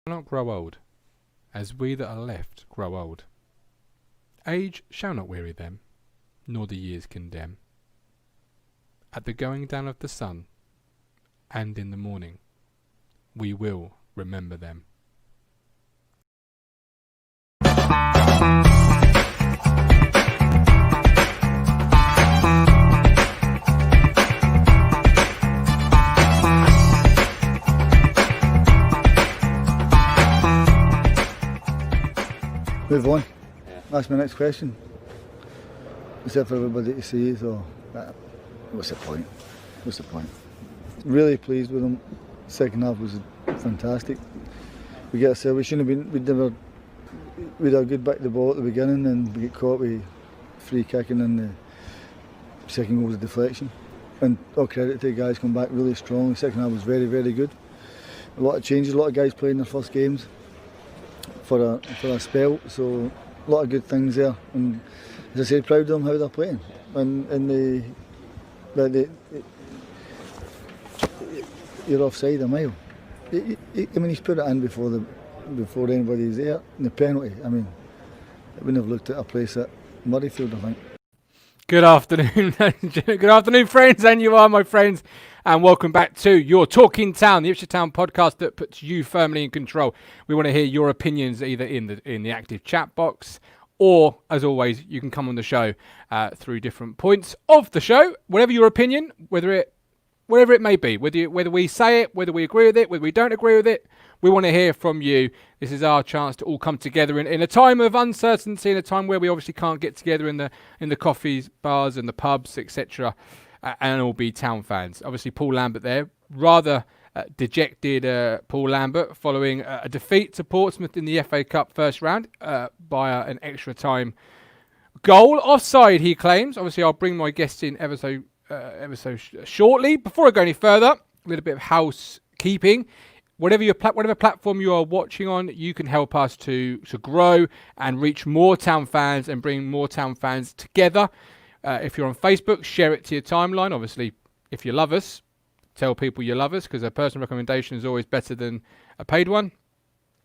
not grow old, as we that are left grow old. Age shall not weary them, nor the years condemn. At the going down of the sun, and in the morning, we will remember them. Move on. That's my next question. Except for everybody to see, so what's the point? What's the point? Really pleased with them. Second half was fantastic. We get ourselves. We shouldn't have been. We'd had a good back to the ball at the beginning, and we get caught with free kicking, and the second goal was a deflection. And all credit to the guys, come back really strong. The second half was very, very good. A lot of changes. A lot of guys playing their first games for a spell, so a lot of good things there, and as I said, proud of them how they're playing, and you're offside a mile. I mean, he's put it in before anybody's there, and the penalty, I mean, I wouldn't have looked at a place at Murrayfield, I think. Good afternoon, good afternoon, friends, and you are my friends, and welcome back to your Talking Town, the Ipswich Town podcast that puts you firmly in control. We want to hear your opinions either in the active chat box, or as always, you can come on the show through different points of the show. Whatever your opinion, whatever it may be, whether we say it, whether we agree with it, whether we don't agree with it, we want to hear from you. This is our chance to all come together in a time of uncertainty, in a time where we obviously can't get together in the coffees, bars and the pubs, etc., and all be Town fans. Obviously, Paul Lambert there, rather dejected Paul Lambert, following a defeat to Portsmouth in the FA Cup first round by an extra time goal. Offside, he claims. Obviously, I'll bring my guests in ever so shortly. Before I go any further, a little bit of housekeeping. Whatever platform you are watching on, you can help us to grow and reach more Town fans and bring more Town fans together. If you're on Facebook, share it to your timeline. Obviously, if you love us, tell people you love us, because a personal recommendation is always better than a paid one.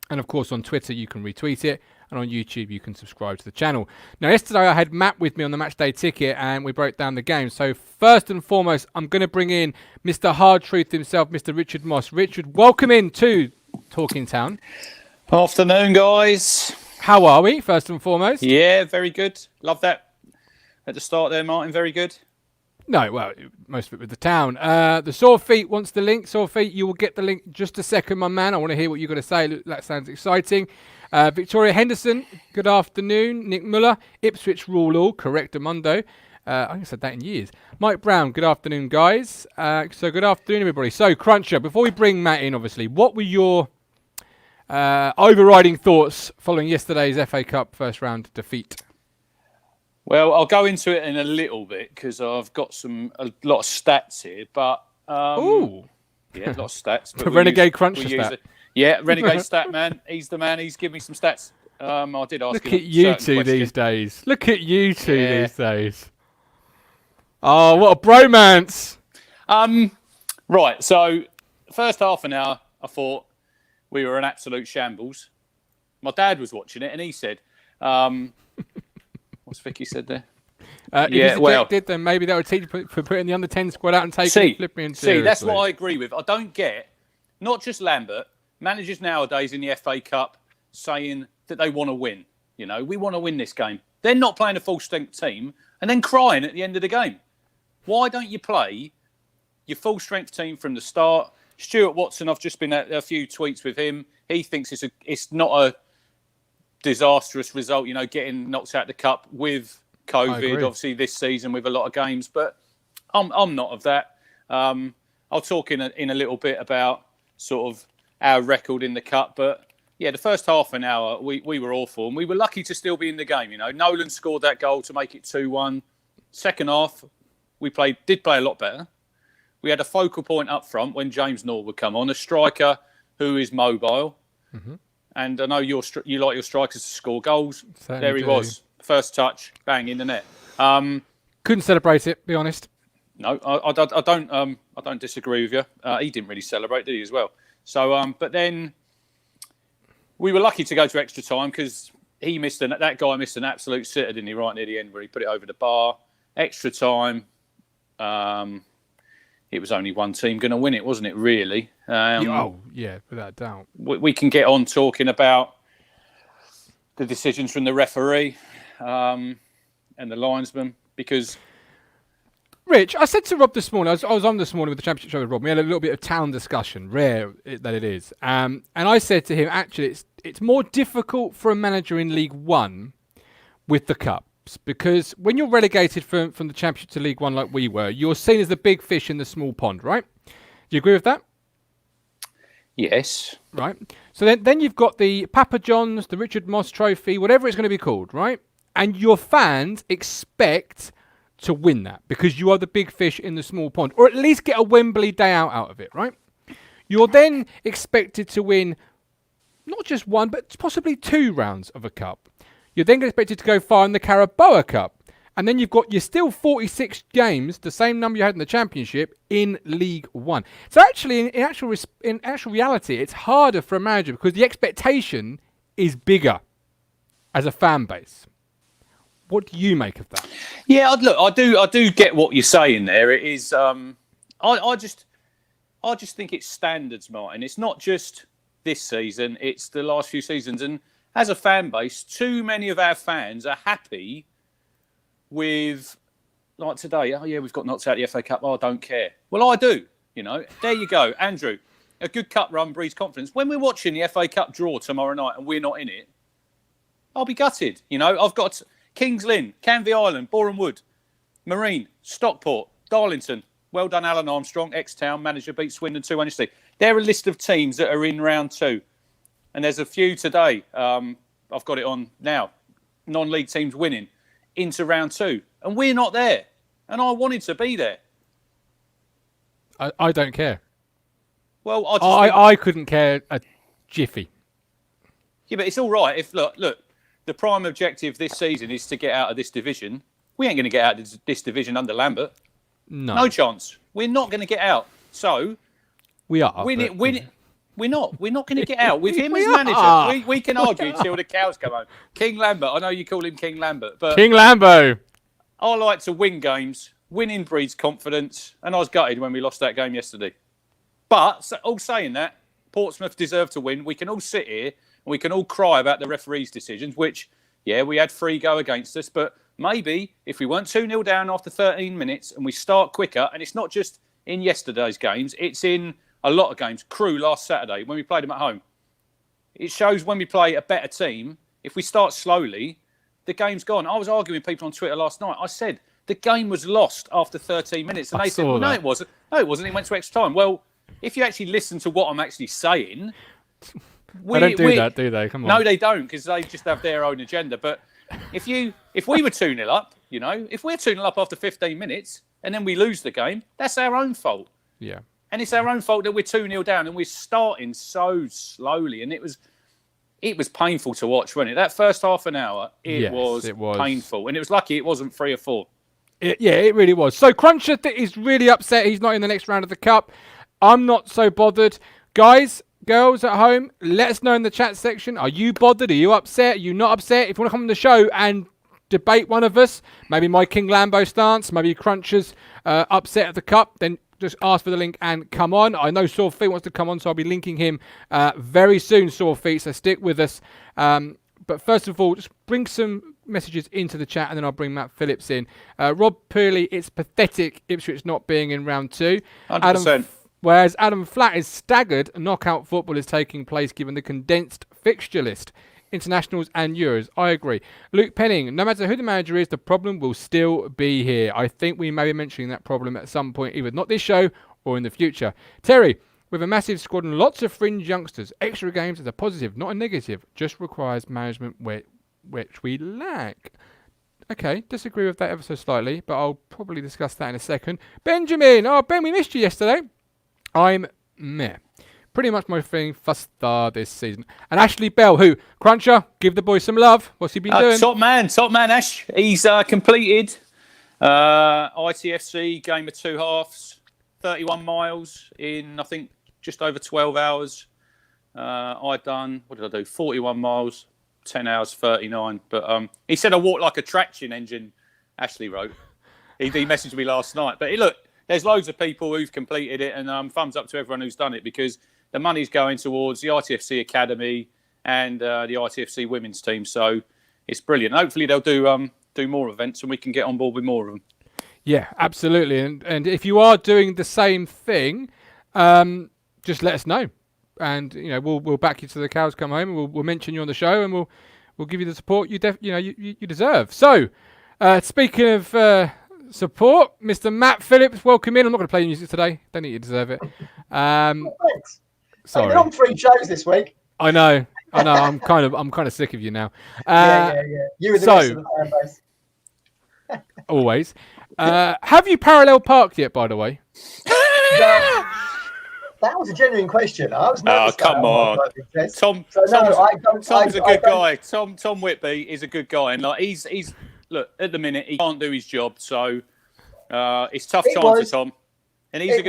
And of course, on Twitter, you can retweet it. And on YouTube, you can subscribe to the channel. Now, yesterday, I had Matt with me on the matchday ticket, and we broke down the game. So first and foremost, I'm going to bring in Mr. Hard Truth himself, Mr. Richard Moss. Richard, welcome in to Talking Town. Afternoon, guys. How are we, first and foremost? Yeah, very good. Love that at the start there, Martin. Very good. No, well, most of it with the Town. The Sore Feet wants the link. Sore Feet, you will get the link just a second, my man. I want to hear what you've got to say. That sounds exciting. Victoria Henderson, good afternoon. Nick Muller, Ipswich rule all, correct, Amundo. I haven't said that in years. Mike Brown, good afternoon, guys. So good afternoon, everybody. So, Cruncher, before we bring Matt in, obviously, what were your overriding thoughts following yesterday's FA Cup first round defeat? Well, I'll go into it in a little bit because I've got a lot of stats here, but ooh, yeah, a lot of stats. The Renegade Cruncher stat. Yeah, Renegade stat man. He's the man. He's given me some stats. I did ask him. Look at you two these days. Look at you two these days. Oh, what a bromance! Right. So, first half an hour, I thought we were an absolute shambles. My dad was watching it, and he said, "What's Vicky said there?" If he's ejected, then maybe that would teach for putting the under-10 squad out and taking flipping seriously. See, that's what I agree with. I don't get, not just Lambert, managers nowadays in the FA Cup saying that they want to win. You know, we want to win this game. They're not playing a full-strength team and then crying at the end of the game. Why don't you play your full-strength team from the start? Stuart Watson, I've just been at a few tweets with him. He thinks it's not a disastrous result, you know, getting knocked out of the cup with COVID, obviously this season with a lot of games. But I'm not of that. I'll talk in a little bit about sort of our record in the cup. But yeah, the first half an hour, we were awful. And we were lucky to still be in the game, you know. Nolan scored that goal to make it 2-1. Second half, we did play a lot better. We had a focal point up front when James Norwood would come on, a striker who is mobile. Mm-hmm. And I know you like your strikers to score goals. Certainly there he was. First touch, bang, in the net. Couldn't celebrate it, be honest. No, I don't disagree with you. He didn't really celebrate, did he, as well? So, but then we were lucky to go to extra time because that guy missed an absolute sitter, didn't he, right near the end where he put it over the bar. Extra time. It was only one team going to win it, wasn't it, really? Yeah, without a doubt. We can get on talking about the decisions from the referee and the linesman because... Rich, I said to Rob this morning, I was on this morning with the Championship show with Rob, we had a little bit of town discussion, rare that it is. And I said to him, actually, it's more difficult for a manager in League One with the Cups because when you're relegated from the Championship to League One like we were, you're seen as the big fish in the small pond, right? Do you agree with that? Yes. Right. So then you've got the Papa John's, the Richard Moss Trophy, whatever it's going to be called, right? And your fans expect to win that because you are the big fish in the small pond, or at least get a Wembley day out of it, right? You're then expected to win not just one, but possibly 2 rounds of a cup. You're then expected to go far in the Carabao Cup. And then you're still 46 games, the same number you had in the Championship, in League One. So actually, in actual reality, it's harder for a manager because the expectation is bigger as a fan base. What do you make of that? Yeah, look, I do get what you're saying there. It is, I just think it's standards, Martin. It's not just this season; it's the last few seasons. And as a fan base, too many of our fans are happy with, like today. Oh yeah, we've got knocked out of the FA Cup. Oh, I don't care. Well, I do. There you go, Andrew. A good cup run breeds confidence. When we're watching the FA Cup draw tomorrow night and we're not in it, I'll be gutted. I've got Kings Lynn, Canvey Island, Boreham Wood, Marine, Stockport, Darlington. Well done, Alan Armstrong, ex-Town manager, beat Swindon 2-1. They're a list of teams that are in round 2. And there's a few today. I've got it on now. Non-league teams winning into round 2. And we're not there. And I wanted to be there. I don't care. Well, I couldn't care a jiffy. Yeah, but it's all right. If look, the prime objective this season is to get out of this division. We ain't going to get out of this division under Lambert. No chance. We're not going to get out. So we are. Win it. We're not. We're not going to get out with him as manager. We can argue till the cows come home. King Lambert. I know you call him King Lambert, but King Lambo. I like to win games. Winning breeds confidence, and I was gutted when we lost that game yesterday. But all saying that, Portsmouth deserve to win. We can all sit here and we can all cry about the referees' decisions, which, yeah, we had 3 go against us. But maybe if we weren't 2-0 down after 13 minutes and we start quicker, and it's not just in yesterday's games, it's in a lot of games. Crewe last Saturday, when we played them at home. It shows when we play a better team, if we start slowly, the game's gone. I was arguing with people on Twitter last night. I said the game was lost after 13 minutes. And they said, well, no, it wasn't. No, it wasn't. It went to extra time. Well, if you actually listen to what I'm actually saying... They don't do that, do they? Come on. No, they don't, because they just have their own agenda. But if we were 2-0 up, if we're 2-0 up after 15 minutes and then we lose the game, that's our own fault. Yeah. And it's our own fault that we're 2-0 down and we're starting so slowly. And it was painful to watch, wasn't it? That first half an hour, it was painful. And it was lucky it wasn't 3 or 4. It really was. So Cruncher is really upset he's not in the next round of the Cup. I'm not so bothered. Guys, girls at home, let us know in the chat section. Are you bothered? Are you upset? Are you not upset? If you want to come on the show and debate one of us, maybe my King Lambo stance, maybe Cruncher's upset at the Cup, then just ask for the link and come on. I know Sore Feet wants to come on, so I'll be linking him very soon, Sore Feet, so stick with us. But first of all, just bring some messages into the chat and then I'll bring Matt Phillips in. Rob Purley, it's pathetic Ipswich not being in round 2. 100%. Whereas Adam Flatt is staggered. Knockout football is taking place given the condensed fixture list. Internationals and Euros. I agree. Luke Penning, no matter who the manager is, the problem will still be here. I think we may be mentioning that problem at some point, either not this show or in the future. Terry, with a massive squad and lots of fringe youngsters, extra games is a positive, not a negative. Just requires management which we lack. Okay, disagree with that ever so slightly, but I'll probably discuss that in a second. Benjamin, Ben, we missed you yesterday. I'm meh. Pretty much my thing thus far this season. And Ashley Bell, who, Cruncher, give the boy some love. What's he been doing? Top man, Ash. He's completed ITFC, game of 2 halves, 31 miles in, I think, just over 12 hours. I done, what did I do? 41 miles, 10 hours, 39. But he said I walked like a traction engine, Ashley wrote. He messaged me last night. But look, there's loads of people who've completed it, and thumbs up to everyone who's done it, because the money's going towards the ITFC Academy and the ITFC women's team. So it's brilliant. Hopefully they'll do more events and we can get on board with more of them. Yeah, absolutely. And if you are doing the same thing, just let us know. And we'll back you to the cows come home. And we'll mention you on the show, and we'll give you the support you deserve. So, speaking of support, Mr. Matt Phillips, welcome in. I'm not going to play your music today. Don't think you deserve it. Thanks. Sorry. I've been on 3 shows this week. I know. I'm kind of sick of you now. Yeah. You and the rest of the fan base. Always. Have you parallel parked yet, by the way? That was a genuine question. I was come on. Tom's a good guy. Tom Whitby is a good guy, and like he's look, at the minute he can't do his job, so it's tough times for Tom. And he's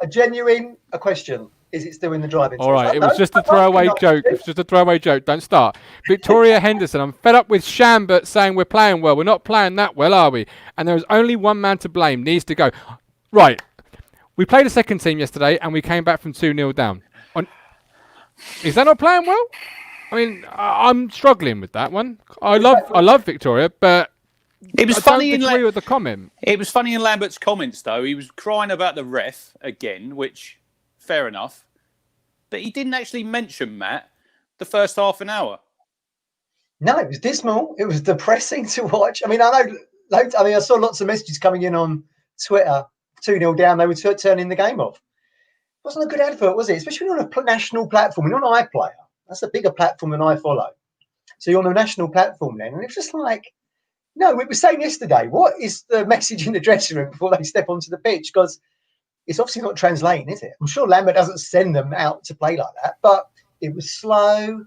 a genuine question. Is it still in the driving? All right, it was just a throwaway joke. It was just a throwaway joke. Don't start. Victoria Henderson, I'm fed up with Shambert saying we're playing well. We're not playing that well, are we? And there's only one man to blame. Needs to go. Right. We played a second team yesterday, and we came back from 2-0 down. Is that not playing well? I mean, I'm struggling with that one. I love Victoria, but it was funny with the comment. It was funny in Lambert's comments, though. He was crying about the ref again, which fair enough, but he didn't actually mention Matt the first half an hour. No, it was dismal. It was depressing to watch. I mean, I saw lots of messages coming in on Twitter. 2-0 down, they were turning the game off. It wasn't a good advert, was it? Especially on a national platform. You're on iPlayer. That's a bigger platform than I follow. So you're on a national platform then. And it's just like, no, we were saying yesterday, what is the message in the dressing room before they step onto the pitch? Because it's obviously not translating, is it? I'm sure Lambert doesn't send them out to play like that, but it was slow.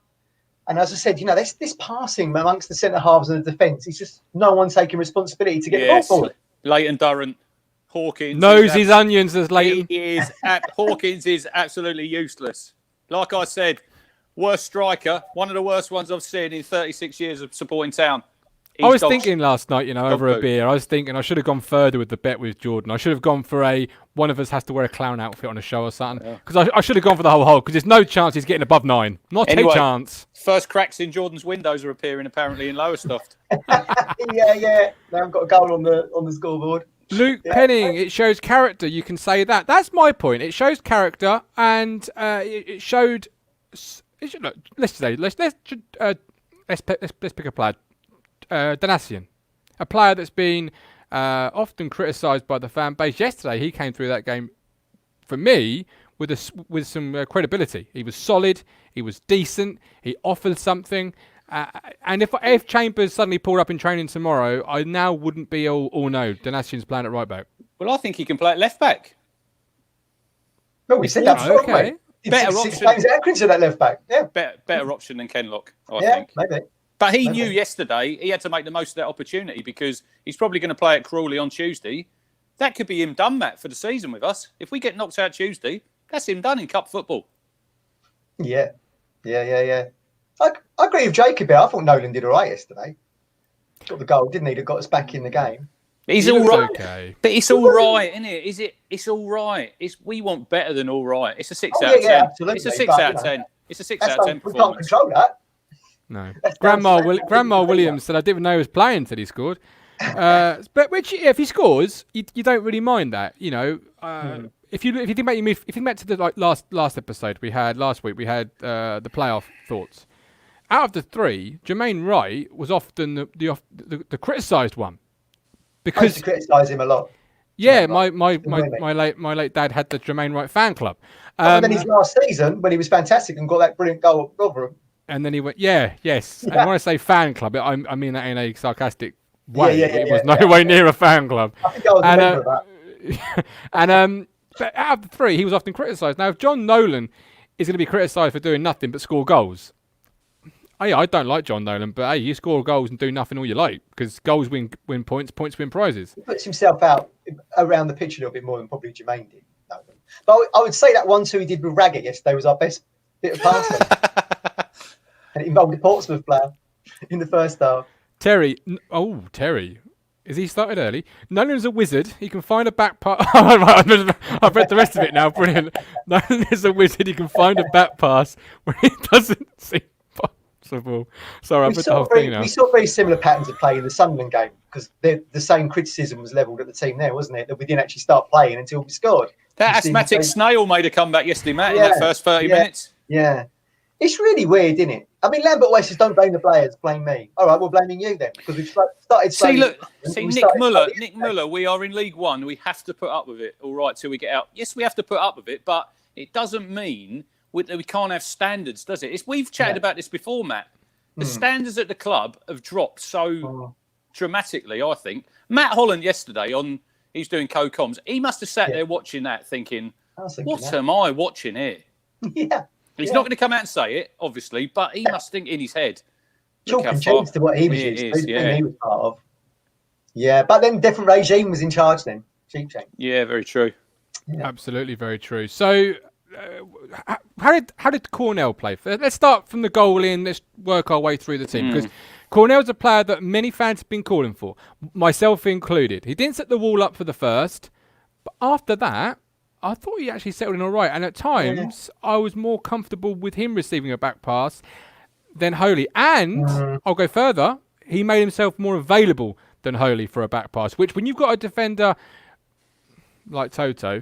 And as I said, this passing amongst the centre halves and the defence, it's just no one taking responsibility to get the ball forward. Leighton Durrant. Hawkins knows his onions as Leighton. Hawkins is absolutely useless. Like I said, worst striker, one of the worst ones I've seen in 36 years of supporting Town. I was thinking last night, over a beer, I was thinking I should have gone further with the bet with Jordan. I should have gone for one of us has to wear a clown outfit on a show or something. Because I should have gone for the whole hole, because there's no chance he's getting above 9. Not a chance. First cracks in Jordan's windows are appearing apparently in Lowestoft. Yeah. Now I've got a goal on the scoreboard. Luke Penning, it shows character. You can say that. That's my point. It shows character, and it showed. Let's pick a player. Donasian, a player that's been often criticised by the fan base. Yesterday, he came through that game for me with some credibility. He was solid. He was decent. He offered something. And if Chambers suddenly pulled up in training tomorrow, I now wouldn't be all no. Donasian's playing at right back. Well, I think he can play at left back. No, we said that before. Okay. Better option. To that left back. Yeah. Better option than Kenlock, I think. Maybe. But he knew yesterday he had to make the most of that opportunity, because he's probably going to play at Crawley on Tuesday. That could be him done, Matt, for the season with us. If we get knocked out Tuesday, that's him done in cup football. Yeah. I agree with Jacob. I thought Nolan did all right yesterday. Got the goal, didn't he? That got us back in the game. He's all right. Okay. But it's all right, isn't it? It's all right. We want better than all right. It's a 6 out of 10. Yeah, absolutely. It's a 6 out of 10. It's a 6 out of 10 we can't control that. No. Grandma Williams said I didn't even know he was playing until he scored. But if he scores, you don't really mind that. If you think about if you think back to the last episode we had last week, we had the playoff thoughts. Out of the 3, Jermaine Wright was often the criticised one, because I used to criticise him a lot. Yeah, my late dad had the Jermaine Wright fan club. And then his last season, when he was fantastic and got that brilliant goal at Rotherham. And then he went, yes. And when I say fan club, I mean that in a sarcastic way. It was no way near a fan club. I think I was a member of that. And but out of the 3, he was often criticised. Now, if John Nolan is going to be criticised for doing nothing but score goals, I don't like John Nolan, but hey, you score goals and do nothing all you like, because goals win points, points win prizes. He puts himself out around the pitch a little bit more than probably Jermaine did. But I would say that 1-2 he did with Raggett yesterday was our best bit of passing. And it involved a Portsmouth player in the first half. Terry. Terry. Is he started early? Nolan's a wizard. He can find a back pass. I've read the rest of it now. Brilliant. Nolan is a wizard. He can find a back pass when it doesn't seem possible. Sorry, I've read the whole thing now. We saw very similar patterns of play in the Sunderland game because the same criticism was levelled at the team there, wasn't it? That we didn't actually start playing until we scored. That asthmatic snail made a comeback yesterday, Matt, in that first 30 minutes. Yeah. It's really weird, isn't it? I mean, Lambert always says, don't blame the players, blame me. All right, we're blaming you then because we've started saying... See, Nick Muller, we are in League One. We have to put up with it, all right, till we get out. Yes, we have to put up with it, but it doesn't mean we can't have standards, does it? We've chatted about this before, Matt. The standards at the club have dropped so dramatically, I think. Matt Holland yesterday, he's doing co-coms, he must have sat there watching that thinking, what am I watching here? Yeah. He's not going to come out and say it, obviously, but he must think in his head. Chalk and cheese to what he was used to, he was part of. Yeah, but then different regime was in charge then. Cheap change. Yeah, very true. Yeah. Absolutely very true. So, how did Cornell play? Let's start from the goal in. Let's work our way through the team because Cornell's a player that many fans have been calling for, myself included. He didn't set the wall up for the first, but after that, I thought he actually settled in all right. And at times, I was more comfortable with him receiving a back pass than Holy. And I'll go further. He made himself more available than Holy for a back pass, which when you've got a defender like Toto,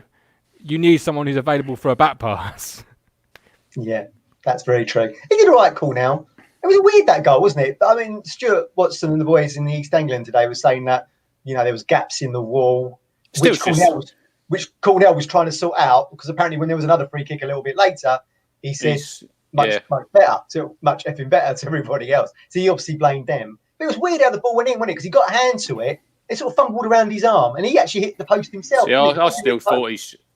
you need someone who's available for a back pass. Yeah, that's very true. He did all right, Cornell. It was weird, that goal, wasn't it? I mean, Stuart Watson and the boys in the East England today were saying that, there was gaps in the wall, which Cornell was trying to sort out because apparently when there was another free kick a little bit later, he said much effing better to everybody else. So he obviously blamed them. But it was weird how the ball went in, wasn't it? Because he got a hand to it. It sort of fumbled around his arm and he actually hit the post himself. Yeah, I still thought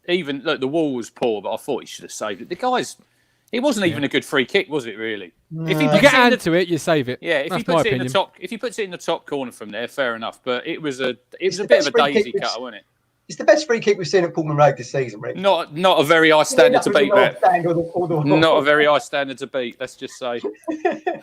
the wall was poor, but I thought he should have saved it. It wasn't even a good free kick, was it really? No. If you get a hand to it, you save it. Yeah, if he puts it in the top corner from there, fair enough. But it was a bit of a daisy cutter, wasn't it? It's the best free kick we've seen at Portman Road this season, Rick. Not a very high standard to beat, Matt. Not a very high standard to beat, let's just say.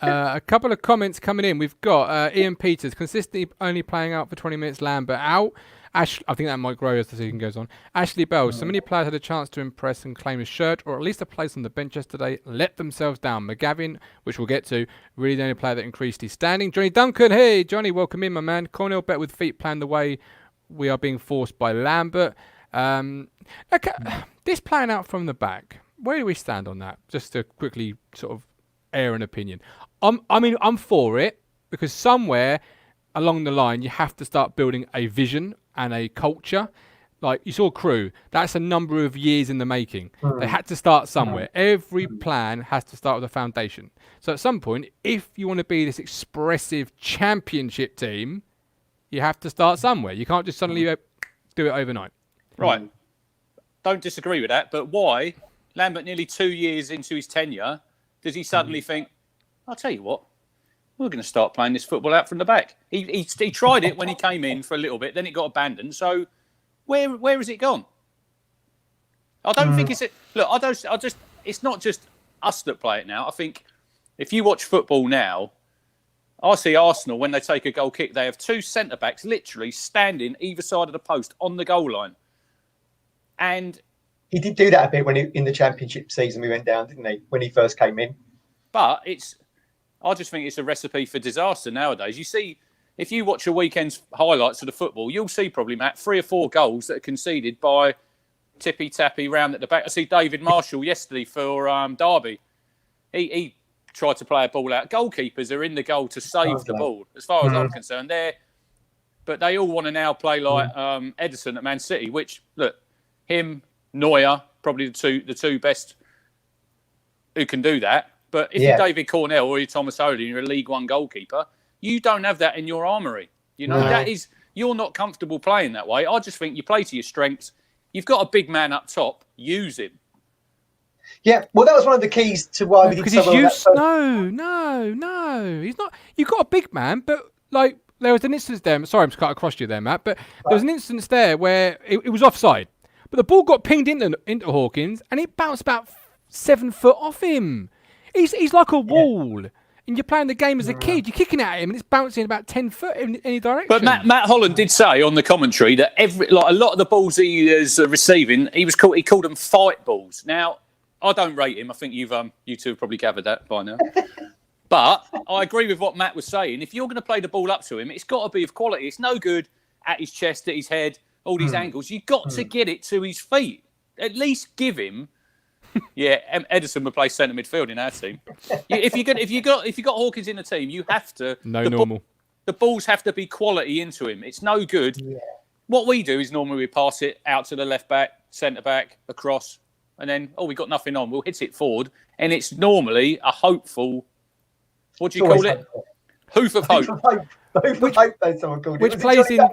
A couple of comments coming in. We've got Ian Peters, consistently only playing out for 20 minutes, Lambert out. I think that might grow as the season goes on. Ashley Bell, so many players had a chance to impress and claim a shirt or at least a place on the bench yesterday, let themselves down. McGavin, which we'll get to, really the only player that increased his standing. Johnny Duncan, hey, Johnny, welcome in, my man. Cornell bet with feet planned the way we are being forced by Lambert. This plan out from the back, where do we stand on that? Just to quickly sort of air an opinion. I'm for it because somewhere along the line you have to start building a vision and a culture. Like you saw Crew, that's a number of years in the making. They had to start somewhere. Every plan has to start with a foundation. So at some point, if you want to be this expressive championship team, you have to start somewhere. You can't just suddenly do it overnight. Right. Don't disagree with that. But why, Lambert nearly 2 years into his tenure, does he suddenly think, I'll tell you what, we're going to start playing this football out from the back? He tried it when he came in for a little bit, then it got abandoned. So where has it gone? I don't think it's... It's not just us that play it now. I think if you watch football now, I see Arsenal, when they take a goal kick, they have two centre-backs literally standing either side of the post on the goal line. And he did do that a bit when in the championship season we went down, didn't he? When he first came in. But I just think it's a recipe for disaster nowadays. You see, if you watch a weekend's highlights of the football, you'll see probably, Matt, 3 or 4 goals that are conceded by tippy-tappy round at the back. I see David Marshall yesterday for Derby. He tried to play a ball out. Goalkeepers are in the goal to save the ball, as far as I'm concerned. But they all want to now play like Edison at Man City, which, look, him, Neuer, probably the two best who can do that. But if you're David Cornell or you're Thomas Holy and you're a League One goalkeeper, you don't have that in your armoury. You're not comfortable playing that way. I just think you play to your strengths. You've got a big man up top, use him. Yeah, well, that was one of the keys to why we did because he's used. No, he's not. You've got a big man, but like there was an instance there. Sorry, I'm just cut across you there, Matt. But there was an instance there where it was offside, but the ball got pinged into Hawkins, and it bounced about 7 foot off him. He's like a wall. And you're playing the game as a kid. You're kicking at him, and it's bouncing about 10 foot in any direction. But Matt Holland did say on the commentary that a lot of the balls he is receiving, he called them fight balls. Now, I don't rate him. I think you two have probably gathered that by now. But I agree with what Matt was saying. If you're going to play the ball up to him, it's got to be of quality. It's no good at his chest, at his head, all these angles. You've got to get it to his feet. At least give him. Yeah, Edison would play centre midfield in our team. If you got Hawkins in the team, you have to. The balls have to be quality into him. It's no good. Yeah. What we do is normally we pass it out to the left back, centre back, across, and then we got nothing on. We'll hit it forward, and it's normally a hopeful. What do you call it? Hoof of hope. Which plays in.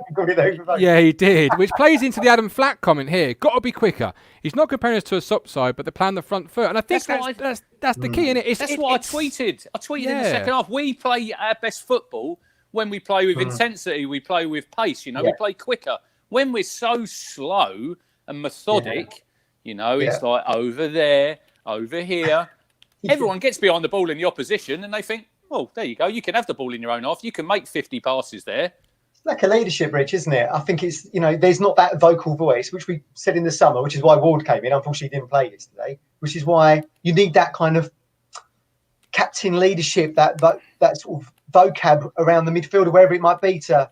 Yeah, he did. Which plays into the Adam Flack comment here. Got to be quicker. He's not comparing us to a SOP side, but they're playing the front foot, and I think that's the key, isn't it? That's what I tweeted. I tweeted in the second half. We play our best football when we play with intensity. We play with pace. We play quicker. When we're so slow and methodic, it's like over there, over here. Everyone gets behind the ball in the opposition, and they think, "Oh, there you go. You can have the ball in your own half. You can make 50 passes there." It's like a leadership, Rich, isn't it? I think it's, there's not that vocal voice, which we said in the summer, which is why Ward came in. Unfortunately, he didn't play yesterday, which is why you need that kind of captain leadership, that sort of vocab around the midfielder, wherever it might be, to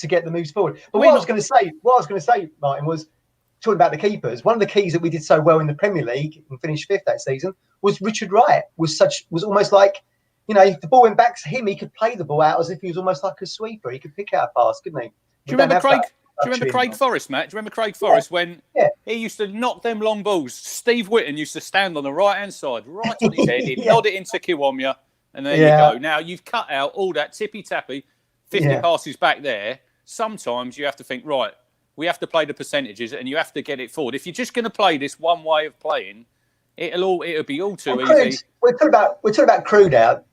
get the moves forward. But what I was going to say, Martin, was talking about the keepers. One of the keys that we did so well in the Premier League and finished 5th that season was Richard Wright. Was almost like, if the ball went back to him, he could play the ball out as if he was almost like a sweeper. He could pick out a pass, couldn't he? Do you remember Craig Forrest, Matt? Do you remember Craig Forrest when he used to knock them long balls? Steve Whitten used to stand on the right-hand side, right on his head. He'd nod it into Kiwomya, and there you go. Now, you've cut out all that tippy-tappy, 50 passes back there. Sometimes you have to think, right, we have to play the percentages, and you have to get it forward. If you're just going to play this one way of playing, it'll be all too easy. We're talking about Crude out.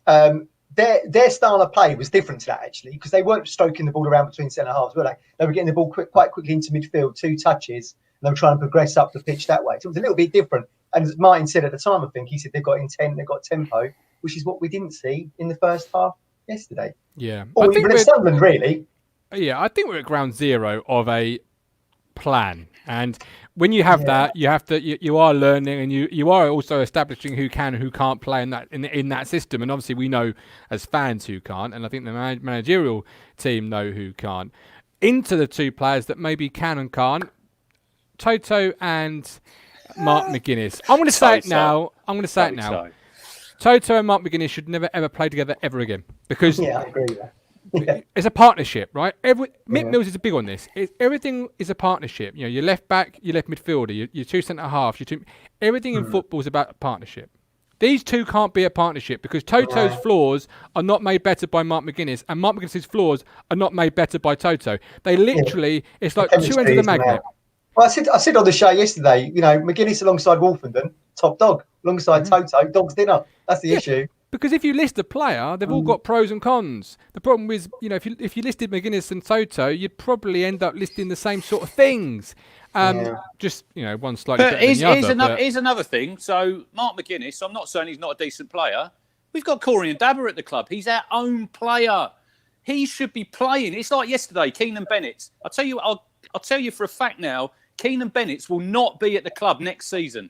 Their style of play was different to that, actually, because they weren't stroking the ball around between centre halves, were they? They were getting the ball quite quickly into midfield, 2 touches, and they were trying to progress up the pitch that way. So it was a little bit different. And as Martin said at the time, I think, he said they've got intent, they've got tempo, which is what we didn't see in the first half yesterday. Yeah. Or even at Sunderland, really. Yeah, I think we're at ground zero of a plan. And when you have that, you are learning, and you are also establishing who can and who can't play in that system. And obviously, we know as fans who can't, and I think the managerial team know who can't. Into the 2 players that maybe can and can't, Toto and Mark McGuinness. I'm going to say it now. Toto and Mark McGuinness should never ever play together ever again, because I agree with that. Yeah. It's a partnership, right? Mick Mills is big on this. Everything is a partnership. Your left back, your left midfielder, your 2 centre halves, everything in football is about a partnership. These 2 can't be a partnership, because Toto's flaws are not made better by Mark McGuinness, and Mark McGuinness's flaws are not made better by Toto. They literally, it's like 2 ends of the magnet. Well, I said on the show yesterday, McGuinness alongside Wolfenden, top dog. Alongside Toto, dog's dinner. That's the issue. Because if you list a player, they've all got pros and cons. The problem is, if you listed McGuinness and Toto, you'd probably end up listing the same sort of things. Just, one slightly better than the other. Here's another thing. So, Mark McGuinness, I'm not saying he's not a decent player. We've got Corey and Dabber at the club. He's our own player. He should be playing. It's like yesterday, Keenan Bennett. I'll tell you for a fact now, Keenan Bennett will not be at the club next season.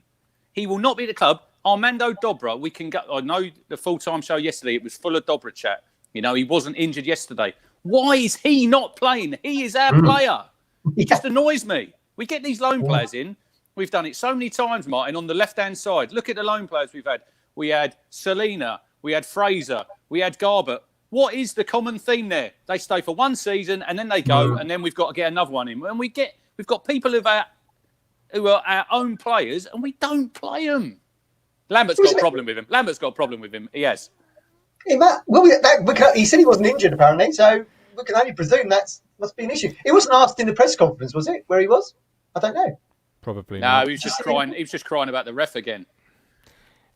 He will not be at the club. Armando Dobra, we can go. I know the full-time show yesterday, it was full of Dobra chat. He wasn't injured yesterday. Why is he not playing? He is our player. He just annoys me. We get these loan players in. We've done it so many times, Martin, on the left-hand side. Look at the loan players we've had. We had Selena, we had Fraser, we had Garbutt. What is the common theme there? They stay for 1 season and then they go, and then we've got to get another one in. And we've got people who are our own players, and we don't play them. Lambert's got a problem with him. He has. Hey, Matt, he said he wasn't injured, apparently, so we can only presume that must be an issue. He wasn't asked in the press conference, was it, where he was? I don't know. Probably no, not. He was just crying. He was just crying about the ref again.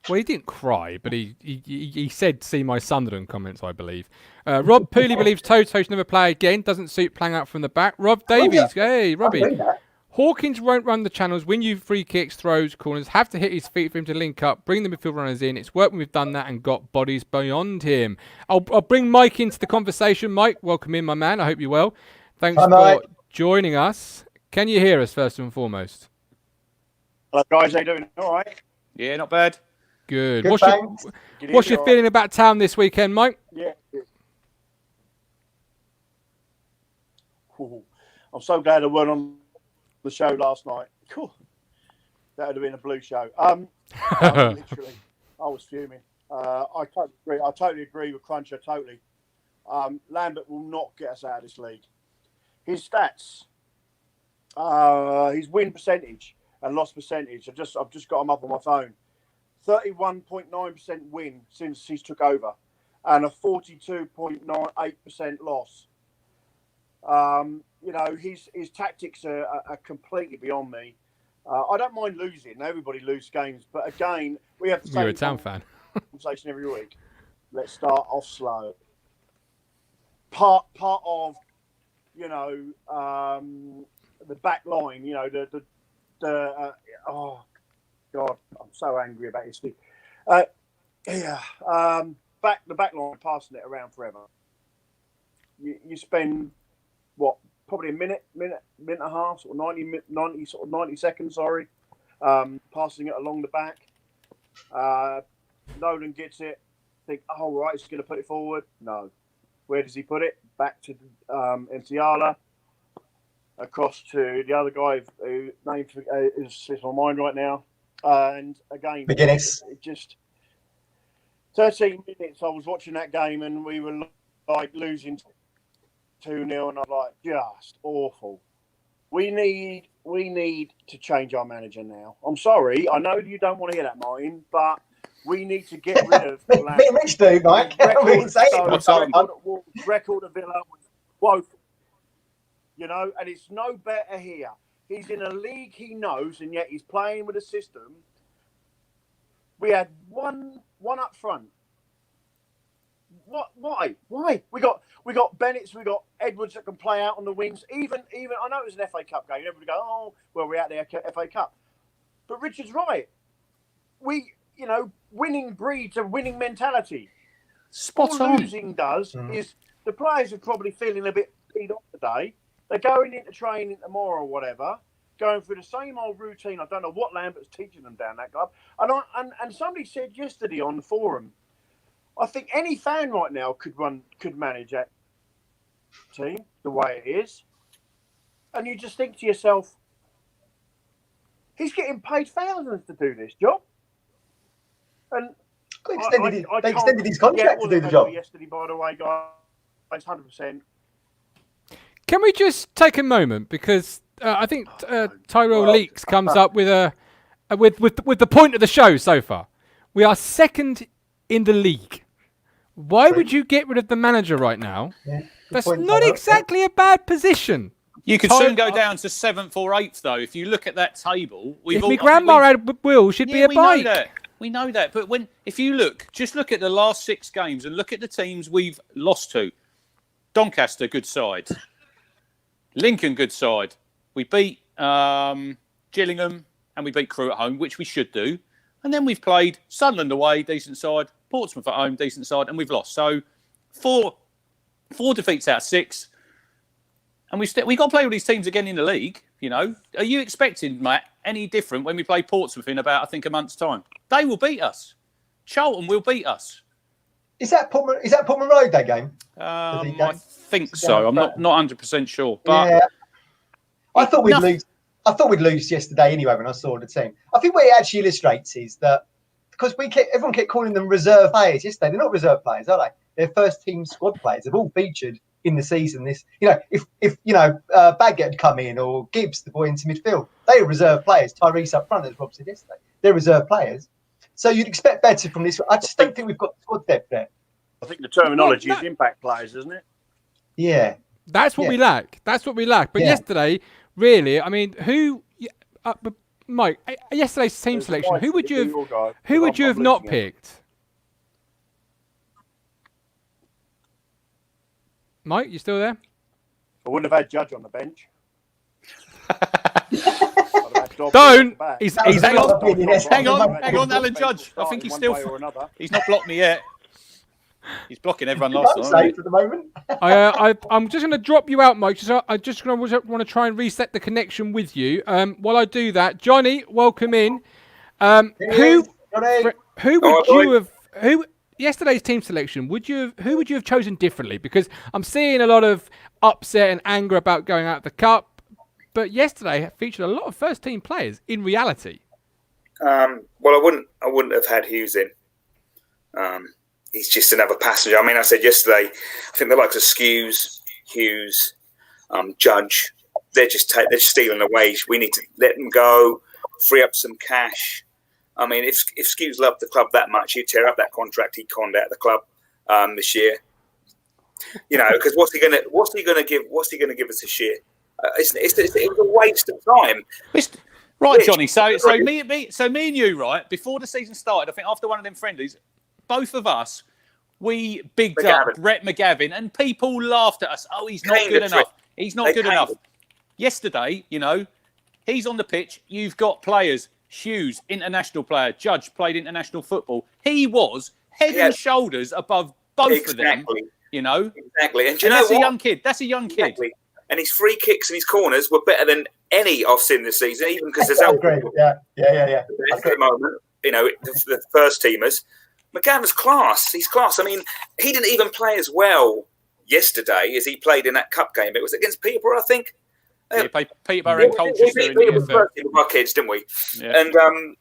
Well, he didn't cry, but he said, "See my Sunderland" comments, I believe. Rob Pooley believes Toto should never play again. Doesn't suit playing out from the back. Rob Davies, hey, Robbie. Hawkins won't run the channels, win you free kicks, throws, corners, have to hit his feet for him to link up, bring the midfield runners in. It's worked when we've done that and got bodies beyond him. I'll bring Mike into the conversation. Mike, welcome in, my man. I hope you're well. Thanks Hi, for Mike. joining us. Can you hear us first and foremost? Hello, guys. How you doing? All right. Yeah, not bad. Good. Good, What's thanks. your feeling about town this weekend, Mike? Yeah. Ooh, I'm so glad I weren't on the show last night. Cool. That would have been a blue show. Literally, I was fuming. I totally agree with Cruncher. Totally. Lambert will not get us out of this league. His stats, his win percentage and loss percentage. I've just got them up on my phone. 31.9% win since he's took over, and a 42.98% loss. His tactics are completely beyond me. I don't mind losing. Everybody loses games, but again, we have the same You're a town fan. conversation every week. Let's start off slow. Part of the back line. Oh God, I'm so angry about this thing. The back line passing it around forever. You spend what? Probably a minute and a half, sort of 90 seconds, passing it along the back. Nolan gets it. Think, oh, right, he's going to put it forward. No. Where does he put it? Back to Mtiala. Across to the other guy whose name is slipping my mind right now. And again, McGuinness. it just 13 minutes. I was watching that game and we were like losing 2-0, and I'm like, just awful. We need to change our manager now. I'm sorry, I know you don't want to hear that, Martin, but we need to get rid of. Me and Rich do, Mike. Record of Villa was woeful, and it's no better here. He's in a league he knows, and yet he's playing with a system. We had one up front. What? Why? We got Bennett's, we got Edwards that can play out on the wings. Even I know it was an FA Cup game. Everybody go, oh, well, we're out there FA Cup. But Richard's right. Winning breeds a winning mentality. Spot All on. losing does is the players are probably feeling a bit beat off today. They're going into training tomorrow or whatever, going through the same old routine. I don't know what Lambert's teaching them down that club. And somebody said yesterday on the forum, I think any fan right now could manage that team the way it is. And you just think to yourself, he's getting paid thousands to do this job. And They extended his contract to do the job. Yesterday, by the way, guys, 100%. Can we just take a moment, because I think Tyrell Leaks comes up with with the point of the show so far. We are second in the league. Why would you get rid of the manager right now? Yeah, That's not exactly a bad position. You could soon go down to 7th or 8th, though. If you look at that table, If my grandma had a will, she'd be a bike. We know that. But if you look at the last 6 games and look at the teams we've lost to. Doncaster, good side. Lincoln, good side. We beat Gillingham and we beat Crewe at home, which we should do. And then we've played Sunderland away, decent side. Portsmouth at home, decent side, and we've lost. So 4 defeats out of 6. And we got to play with these teams again in the league. Are you expecting, Matt, any different when we play Portsmouth in about, I think, a month's time? They will beat us. Charlton will beat us. Is that Portman Road, that game? I think so. I'm not 100% sure. But yeah. I thought we'd lose. I thought we'd lose yesterday anyway when I saw the team. I think what it actually illustrates is that because everyone kept calling them reserve players yesterday. They're not reserve players, are they? They're first team squad players. They've all featured in the season. If Baggett had come in, or Gibbs, the boy into midfield, they were reserve players. Tyrese up front, as Rob said yesterday, they're reserve players. So you'd expect better from this. I just don't think we've got squad depth there. I think the terminology is impact players, isn't it? Yeah, that's what we lack. But yesterday, really, I mean, Mike, yesterday's team selection, who would you have not picked? Mike, you still there? I wouldn't have had Judge on the bench. Don't. He's Hang on, opinion, yes. hang on, Alan Judge. I think he's still. He's not blocked me yet. He's blocking everyone last I'm night. safe at the moment. I'm just going to drop you out, Mike. I just want to try and reset the connection with you. While I do that, Johnny, welcome in. Who would you have? Who yesterday's team selection? Who would you have chosen differently? Because I'm seeing a lot of upset and anger about going out of the cup, but yesterday featured a lot of first team players. In reality, well, I wouldn't have had Hughes in. He's just another passenger. I mean, I said yesterday, I think the likes of Hughes, Judge, they're stealing away. We need to let them go, free up some cash. I mean, if Skews loved the club that much, he'd tear up that contract he conned out of the club this year. You know, because what's he going to give us this year? It was a waste of time. Right, Johnny. So me and you, right before the season started, I think after one of them friendlies, both of us, we bigged up Brett McGavin, and people laughed at us. Oh, he's not good enough. He's not good enough. Yesterday, you know, he's on the pitch. You've got players. Hughes, international player. Judge played international football. He was head and shoulders above both of them. You know, exactly. And that's a young kid. That's a young kid. Exactly. And his free kicks and his corners were better than any I've seen this season, even because there's great. Yeah. At the moment, you know, the first teamers. McGavin's class. He's class. I mean, he didn't even play as well yesterday as he played in that cup game. It was against Peterborough, I think. Yeah, played Peterborough and Colchester in the EFL. Our kids, didn't we? Yeah. And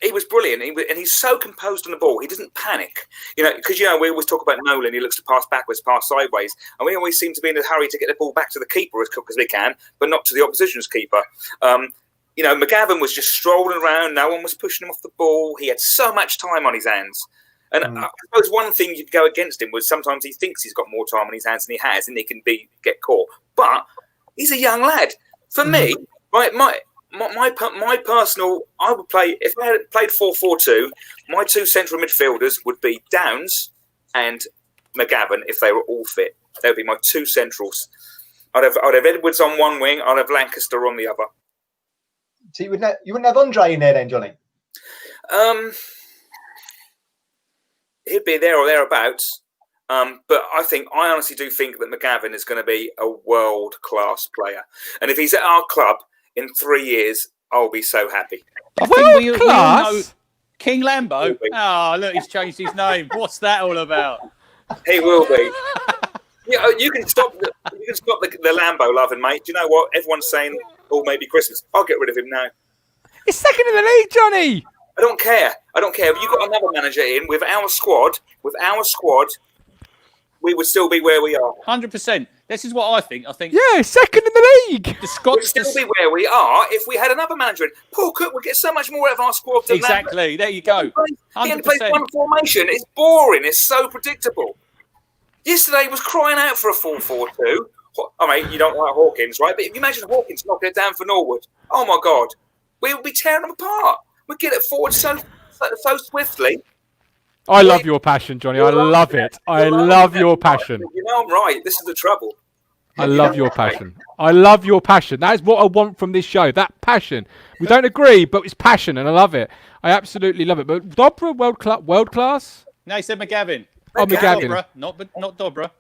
he was brilliant. And he's so composed on the ball. He doesn't panic. You know, because, you know, we always talk about Nolan. He looks to pass backwards, pass sideways. And we always seem to be in a hurry to get the ball back to the keeper as quick as we can, but not to the opposition's keeper. You know, McGavin was just strolling around. No one was pushing him off the ball. He had so much time on his hands. And I suppose one thing you'd go against him was sometimes he thinks he's got more time on his hands than he has, and he can get caught. But he's a young lad. For me, my personal, I would play, if I had played 4-4-2, my two central midfielders would be Downs and McGavin if they were all fit. They would be my two centrals. I'd have Edwards on one wing, I'd have Lancaster on the other. So you wouldn't have Andre in there then, Johnny? He'd be there or thereabouts. But I honestly do think that McGavin is going to be a world-class player. And if he's at our club in 3 years, I'll be so happy. I think we all know King Lambo. Oh, look, he's changed his name. What's that all about? He will be. You can stop the Lambo loving, mate. Do you know what? Everyone's saying, oh, maybe Christmas. I'll get rid of him now. He's second in the league, Johnny. I don't care. You've got another manager in with our squad, we would still be where we are. 100%. This is what I think. Yeah, second in the league. The Scots would still be where we are if we had another manager in. Paul Cook would get so much more out of our squad than exactly. There you go. 100%. He plays one formation. It's boring. It's so predictable. Yesterday was crying out for a 4-4-2. I mean, you don't like Hawkins, right? But if you imagine Hawkins knocking it down for Norwood, oh my God, we would be tearing them apart. We'd get it forward so swiftly. I love your passion, Johnny. I love it. I love your passion. You know I'm right. This is the trouble. I love your passion. I love your passion. That is what I want from this show. That passion. We don't agree, but it's passion, and I love it. I absolutely love it. But Dobra, world class? No, he said McGavin. Oh, McGavin. Dobra, not Dobra.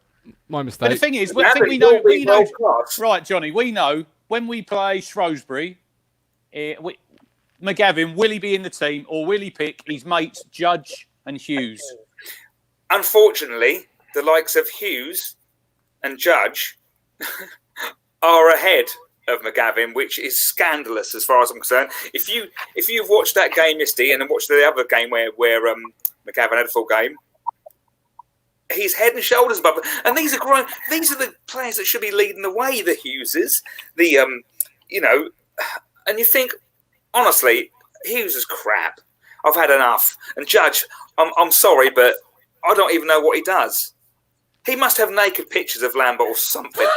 My mistake. But the thing is, I think we know. Right, Johnny, we know when we play Shrewsbury, McGavin, will he be in the team or will he pick his mates, Judge and Hughes? Unfortunately, the likes of Hughes and Judge are ahead of McGavin, which is scandalous as far as I'm concerned. If you've watched that game, Misty, and then watched the other game where McGavin had a full game, he's head and shoulders above them. And these are grown. These are the players that should be leading the way. The Hugheses, and you think, honestly, Hughes is crap. I've had enough. And Judge, I'm sorry, but I don't even know what he does. He must have naked pictures of Lambert or something.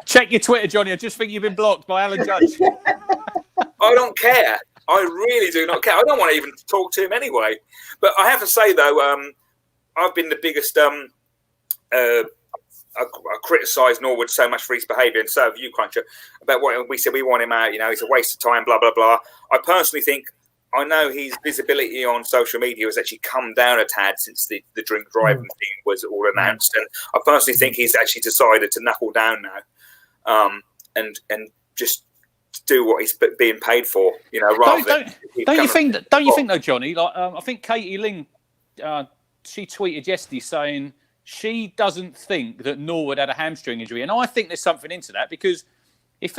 Check your Twitter, Johnny. I just think you've been blocked by Alan Judge. I don't care. I really do not care. I don't want to even talk to him anyway. But I have to say, though, I've been the biggest I criticised Norwood so much for his behaviour, and so have you, Cruncher, about what we said. We want him out. He's a waste of time. Blah blah blah. I personally think. I know his visibility on social media has actually come down a tad since the drink driving thing was all announced, and I personally think he's actually decided to knuckle down now, and just do what he's being paid for. Rather don't you think though, Johnny? Like I think Katie Ling, she tweeted yesterday saying she doesn't think that Norwood had a hamstring injury, and I think there's something into that because if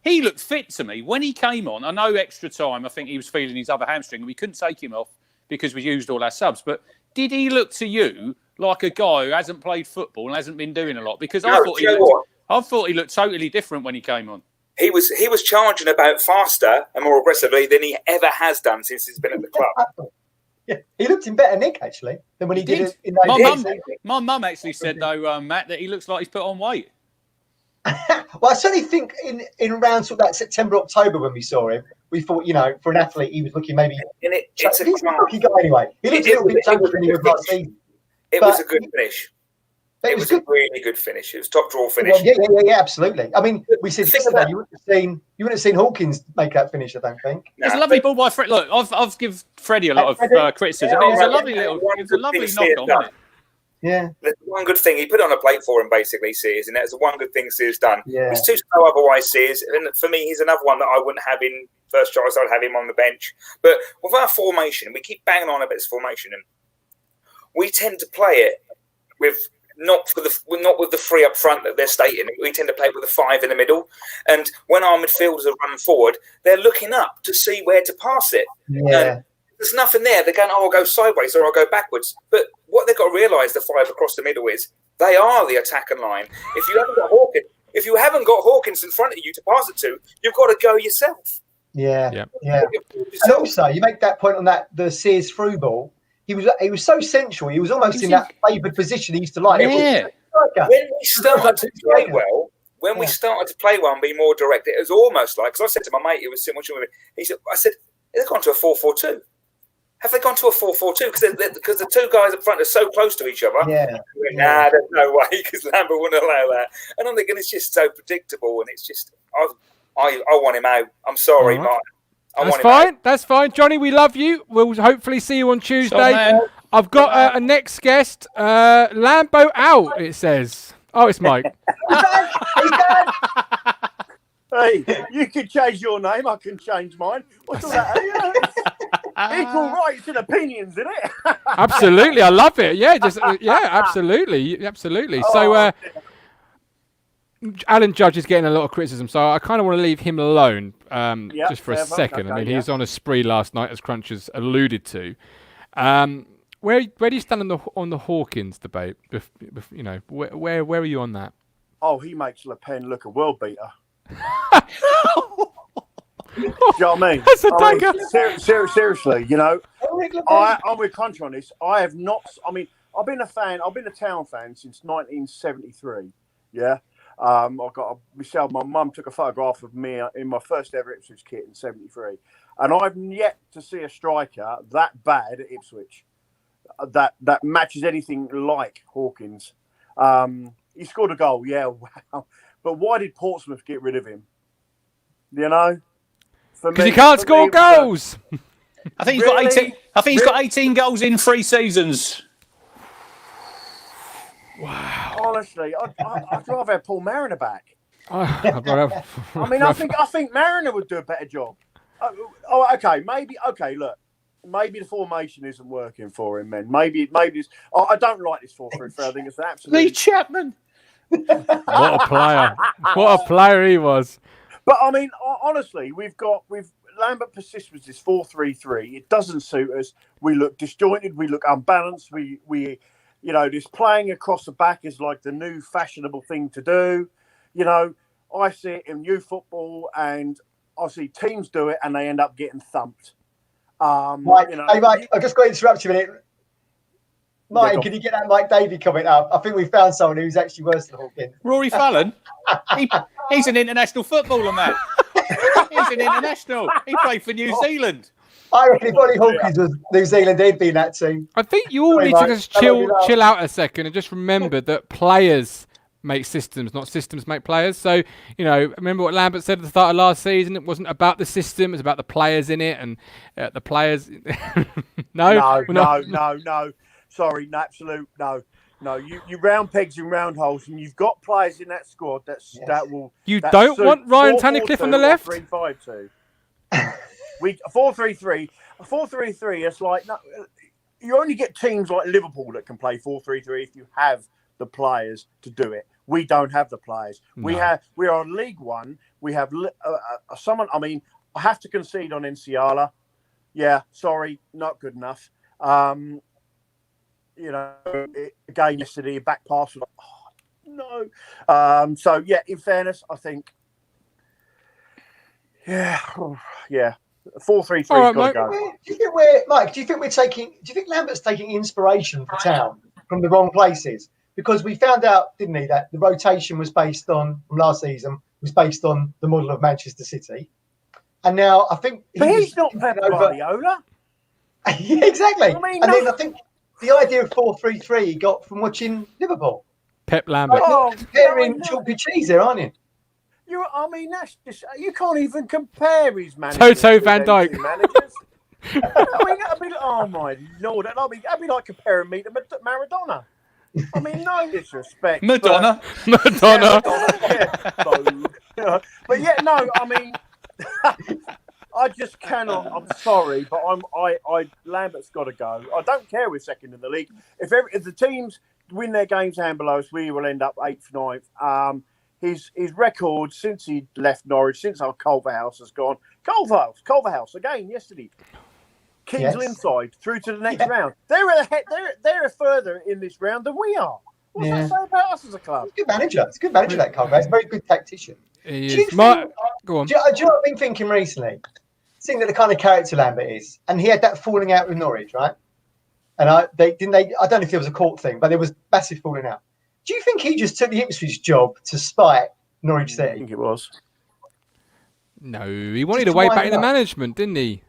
he looked fit to me when he came on. I know extra time. I think he was feeling his other hamstring, and we couldn't take him off because we used all our subs. But did he look to you like a guy who hasn't played football and hasn't been doing a lot? Because I thought he looked totally different when he came on. He was charging about faster and more aggressively than he ever has done since he's been at the club. Yeah, he looked in better nick actually than when he did it in my mum actually said though, Matt, that he looks like he's put on weight. Well, I certainly think in around sort of that September, October when we saw him, we thought, for an athlete, he was looking maybe. He's a lucky guy anyway. He looked a little bit younger than he was last season. It was a good finish. It was a really good finish. It was top draw finish. Well, yeah, absolutely. I mean, we said yesterday you wouldn't have seen Hawkins make that finish. I don't think. It's a lovely ball by Fred. Look, I've given Freddie a lot of criticism. It was a lovely knock on, wasn't it? Yeah. There's one good thing. He put on a plate for him, basically, Sears, and that's the one good thing Sears done. Yeah. He's too slow otherwise, Sears. And for me, he's another one that I wouldn't have in first choice. I'd have him on the bench. But with our formation, we keep banging on about this formation, and we tend to play it with not with the three up front that they're stating. We tend to play with the five in the middle. And when our midfielders are running forward, they're looking up to see where to pass it. Yeah. And there's nothing there. They're going, I'll go sideways or I'll go backwards. But what they've got to realise, the five across the middle, is they are the attacking line. If you haven't got Hawkins in front of you to pass it to, you've got to go yourself. Yeah. And also, you make that point on the Sears through ball. He was so central. He was almost in that favoured position he used to like. Yeah. When we started to play well, and be more direct, it was almost like, because I said to my mate, he was sitting watching with me, I said, they've gone to a 4-4-2. Have they gone to a 4-4-2? Because the two guys up front are so close to each other. Yeah. Nah, there's no way, because Lambert wouldn't allow that. And I'm thinking it's just so predictable, and it's just, I want him out. I'm sorry, Martin. That's fine. Johnny, we love you. We'll hopefully see you on Tuesday. I've got a next guest. Lambo out, it says. Oh, it's Mike. Hey, you can change your name. I can change mine. What's all that? Equal rights and opinions, isn't it? Absolutely. I love it. Yeah, absolutely. So, Alan Judge is getting a lot of criticism, so I kind of want to leave him alone just for a second. Okay, he was on a spree last night, as Crunchers alluded to. Where do you stand on the Hawkins debate? Where are you on that? Oh, he makes Le Pen look a world beater. Do you know what I mean? That's a dagger. Seriously, I'm with Contra on this. I have not. I mean, I've been a Town fan since 1973. Yeah. My mum took a photograph of me in my first ever Ipswich kit in 73. And I've yet to see a striker that bad at Ipswich that matches anything like Hawkins. He scored a goal, yeah, wow. But why did Portsmouth get rid of him? Because he can't score goals. I think he's got 18 goals in 3 seasons. Wow. Honestly, I'd rather have Paul Mariner back. I think Mariner would do a better job. Maybe the formation isn't working for him, man. Maybe it's. I don't like this 4-3-3. I think it's absolutely. Lee Chapman. What a player he was. But I mean, honestly, we've Lambert persists with this 4-3-3. It doesn't suit us. We look disjointed. We look unbalanced. We this playing across the back is like the new fashionable thing to do. I see it in youth football, and I see teams do it, and they end up getting thumped. Mike, I've just got to interrupt you a minute. Mike, can you get that Mike Davey comment up? I think we found someone who's actually worse than Hawkins. Rory Fallon? He's an international footballer, man. He's an international. He played for New Zealand. I reckon if Ollie Hawkins was New Zealand, he'd be in that team. I think you all need to just chill out a second and just remember that players make systems, not systems make players. So, remember what Lambert said at the start of last season? It wasn't about the system, it was about the players in it, and the players... No. Sorry, absolute no. No, you round pegs in round holes, and you've got players in that squad that will... You don't want Ryan Tunnicliffe on the left? 3-5-2. 4-3-3. 4-3-3, it's like... No, you only get teams like Liverpool that can play 4-3-3 if you have the players to do it. We don't have the players. No. We are League One. We have someone. I mean, I have to concede on Enciala. Yeah, sorry, not good enough. Again yesterday, back pass was like, no. So yeah, in fairness, I think, yeah. 4-3-3's got to go. Do you think Lambert's taking inspiration for Town from the wrong places? Because we found out, didn't he, that the rotation was based on, from last season, was based on the model of Manchester City. And now I think... he's not Pep Guardiola. Yeah, exactly. Then I think the idea of 4-3-3 he got from watching Liverpool. Pep Lambert. Comparing chalk and cheese there, aren't you? That's just... You can't even compare his managers. Toto Van Dijk. That'd be, oh my Lord, that'd be like comparing me to Maradona. I mean, no disrespect. Madonna. Madonna. But yeah, no, I mean, I just cannot. I'm sorry, but Lambert's got to go. I don't care we're second in the league. If the teams win their games down below us, we will end up 8th, 9th. His record since he left Norwich, since our Culverhouse has gone. Culverhouse again yesterday. Kings Lindside through to the next round. They're further in this round than we are. What's that say about us as a club? He's a good manager. It's a good manager, that Culverhouse. He's a very good tactician. Go on. Do you know what I've been thinking recently? Seeing that the kind of character Lambert is, and he had that falling out with Norwich, right? And I don't know if there was a court thing, but there was massive falling out. Do you think he just took the Ipswich job to spite Norwich City? I think it was. No, he wanted a way back in the management, didn't he?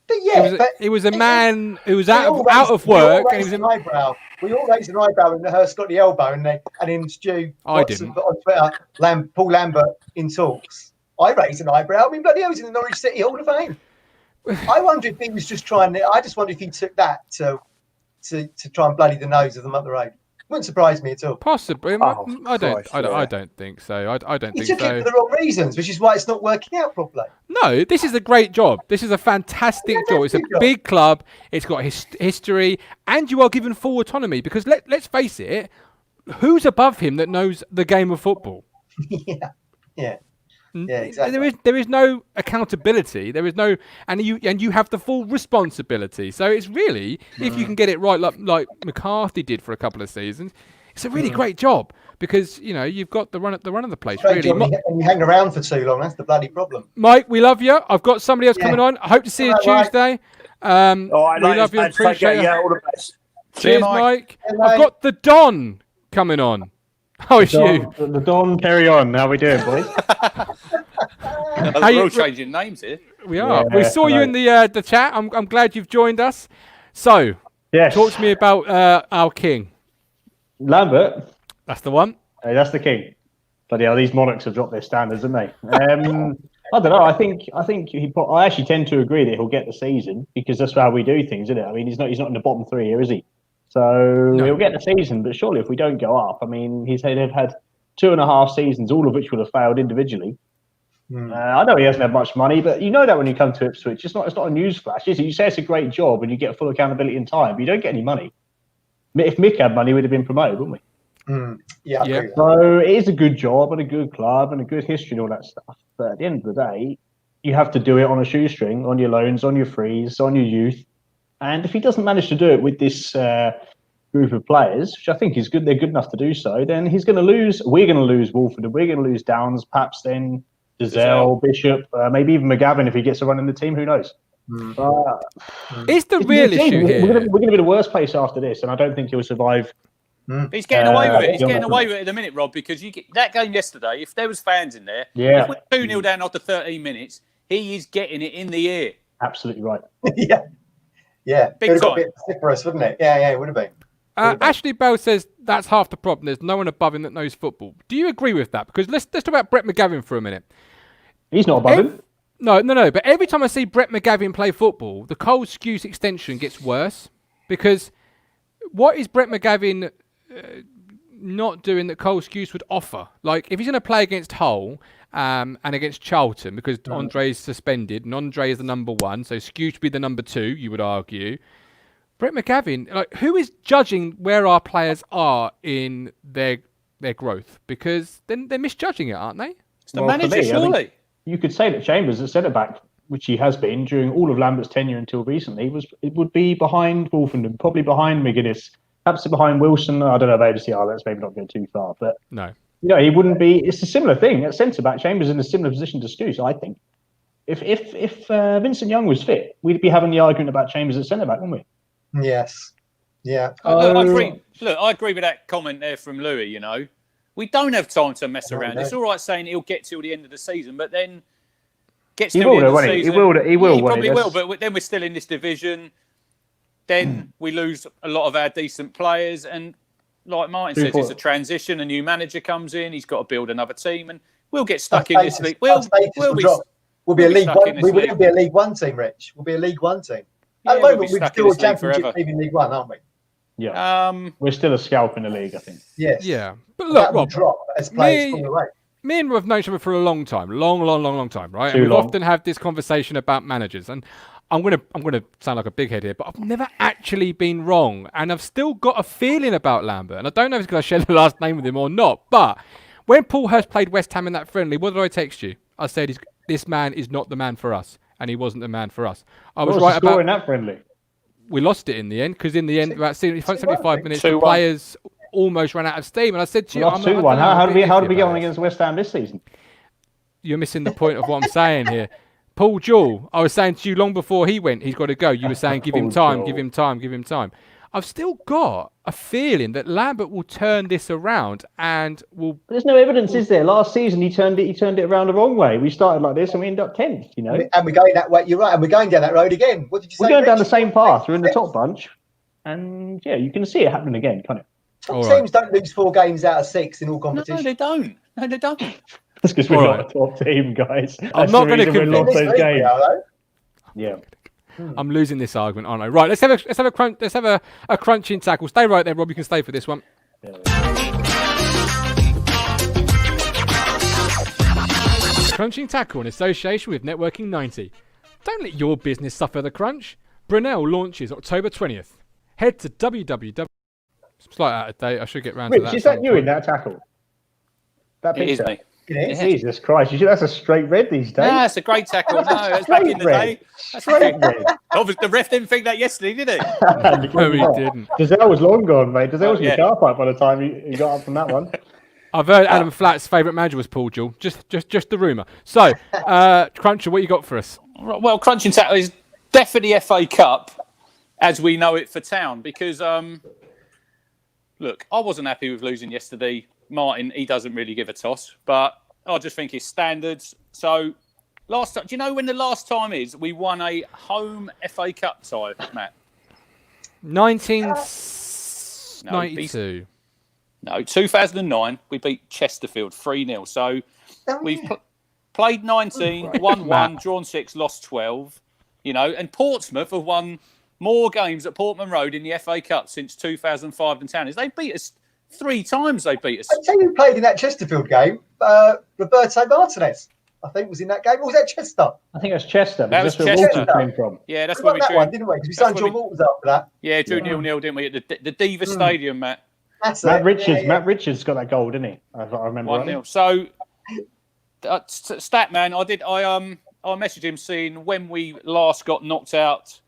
But he was a man who was out of work. And he was we all raised an eyebrow when Hurst got the elbow, and then Stu didn't. Put on Twitter, Paul Lambert in talks. I raised an eyebrow. I mean, bloody hell, he's in the Norwich City Hall of Fame. I wonder if he was just trying to... I just wonder if he took that to try and bloody the nose of them up the road. Wouldn't surprise me at all. Possibly. I don't think so. I don't think so. He took it for the wrong reasons, which is why it's not working out properly. No, this is a great job. This is a fantastic job. It's a big club. It's got history, and you are given full autonomy. Because let's face it, who's above him that knows the game of football? Yeah, exactly. There is no accountability. There is no, and you have the full responsibility. So it's really, if you can get it right, like McCarthy did for a couple of seasons, it's a really great job because you've got the run of the place. Really, and you hang around for too long. That's the bloody problem. Mike, we love you. I've got somebody else coming on. I hope to see you Tuesday. We love you. Appreciate you. All the best. Cheers, Mike. I've got the Don coming on. How is you? The Don, carry on. How we doing, boys? We're all changing names here. We are. We saw you in the chat. I'm glad you've joined us. So, talk to me about our king. Lambert. That's the one. Hey, that's the king. Bloody hell, these Monarchs have dropped their standards, haven't they? I don't know. I actually tend to agree that he'll get the season because that's how we do things, isn't it? I mean, he's not in the bottom three here, is he? So he'll get the season, but surely if we don't go up, I mean, they've had 2.5 seasons, all of which will have failed individually. I know he hasn't had much money, but you know that when you come to Ipswich, it's not a news flash, is it? You say it's a great job and you get full accountability in time, but you don't get any money. If Mick had money, we'd have been promoted, wouldn't we? Yeah. So it is a good job and a good club and a good history and all that stuff. But at the end of the day, you have to do it on a shoestring, on your loans, on your frees, on your youth. And if he doesn't manage to do it with this group of players, which I think is good, they're good enough to do so, then he's going to lose. We're going to lose Wolford, and we're going to lose Downs, perhaps then Dizelle, Bishop, maybe even McGavin if he gets a run in the team. Who knows? It's the real issue here. We're going to be the worst place after this, and I don't think he'll survive. He's getting away with it. He's getting away with it at the minute, Rob, because that game yesterday, if there was fans in there, if we're 2-0 down after 13 minutes, he is getting it in the ear. Absolutely right. Yeah. Big time. It would have been a bit vociferous, wouldn't it? Yeah, it would have been. Ashley Bell says that's half the problem. There's no one above him that knows football. Do you agree with that? Because let's talk about Brett McGavin for a minute. He's not above him. No. But every time I see Brett McGavin play football, the Cole Skuse extension gets worse. Because what is Brett McGavin not doing that Cole Skuse would offer? Like, if he's going to play against Hull and against Charlton, because Andre is suspended, and Andre is the number 1, so Skuse would be the number 2, you would argue. Brett McGavin, like, who is judging where our players are in their growth? Because then they're misjudging it, aren't they? It's the manager, surely. You could say that Chambers at centre-back, which he has been during all of Lambert's tenure until recently, would be behind Wolfenden, probably behind McGuinness, perhaps behind Wilson. I don't know about ABCR, let's maybe not go too far. But no, he wouldn't be. It's a similar thing at centre-back. Chambers in a similar position to Skuse, I think. If Vincent Young was fit, we'd be having the argument about Chambers at centre-back, wouldn't we? Yes. Yeah. I agree. Look, I agree with that comment there from Louis, We don't have time to mess around. It's all right saying he'll get till the end of the season, but then gets to the end of the season. He will. He probably will, but then we're still in this division. Then we lose a lot of our decent players. And like Martin says, it's a transition. A new manager comes in. He's got to build another team. And we'll get stuck in this league. We'll be a League One. We will be a League One team, Rich. We'll be a League One team. At the moment, we're still a championship team in League One, aren't we? Yeah. We're still a scalp in the league, I think. Yes. Yeah. But look, Rob, drop as players fall away. Me and Rob have known each other for a long time, long time, right? And we've often had this conversation about managers, and I'm gonna sound like a big head here, but I've never actually been wrong, and I've still got a feeling about Lambert, and I don't know if it's because I share the last name with him or not. But when Paul Hurst played West Ham in that friendly, what did I text you? I said, "This man is not the man for us," and he wasn't the man for us. I was right about in that friendly. We lost it in the end because in the end, about 75 minutes, the players almost ran out of steam. And I said to you, lost 2-1. How did we get on against West Ham this season? You're missing the point of what I'm saying here. Paul Jewell, I was saying to you long before he went, he's got to go. You were saying, give him time, give him time, give him time. I've still got a feeling that Lambert will turn this around and will. There's no evidence, is there? Last season he turned it around the wrong way. We started like this and we ended up 10th. And we're going that way. You're right. And we're going down that road again. What did you say? We're going down the same path. We're in the top bunch, and you can see it happening again, can't it? Top teams don't lose 4 games out of 6 in all competitions. No, they don't. That's because we're not a top team, guys. I'm not going to convince those games. Yeah. I'm losing this argument, aren't I? Right, let's have a crunching tackle. Stay right there, Rob. You can stay for this one. Crunching tackle in association with Networking 90. Don't let your business suffer the crunch. Brunel launches October 20th. Head to www. Slight out of date. I should get round to that. Is that you in that tackle? That picture? It is me. Jesus Christ! That's a straight red these days. Yeah, it's a great tackle. No, that's back in the day. That's straight red. Obviously, the ref didn't think that yesterday, did he? No, he didn't. Giselle was long gone, mate. Giselle was in the car park by the time he got up from that one. I've heard Adam Flatt's favourite manager was Paul Jewell. Just the rumour. So, Cruncher, what you got for us? Well, crunching tackle is definitely FA Cup as we know it for Town because, look, I wasn't happy with losing yesterday. Martin, he doesn't really give a toss, but I just think his standards. So, last time, do you know when the last time is we won a home FA Cup tie, Matt? 1992. No, 2009. We beat Chesterfield 3-0. So, we've played 19, won 1, drawn 6, lost 12. And Portsmouth have won more games at Portman Road in the FA Cup since 2005 than Town is. They beat us 3 times. They beat us. I tell you who played in that Chesterfield game. Roberto Martinez, I think, was in that game. Or was that Chester? I think it was Chester. That was where Chester. Came from. Yeah, that's we where won we that one, didn't we? Because we signed John Walters after that. Yeah, drew 0-0, didn't we? At the Diva Stadium, Matt. That's Matt Richards. Matt Richards got that goal, didn't he? I remember. 1-0. So, Statman, I messaged him saying when we last got knocked out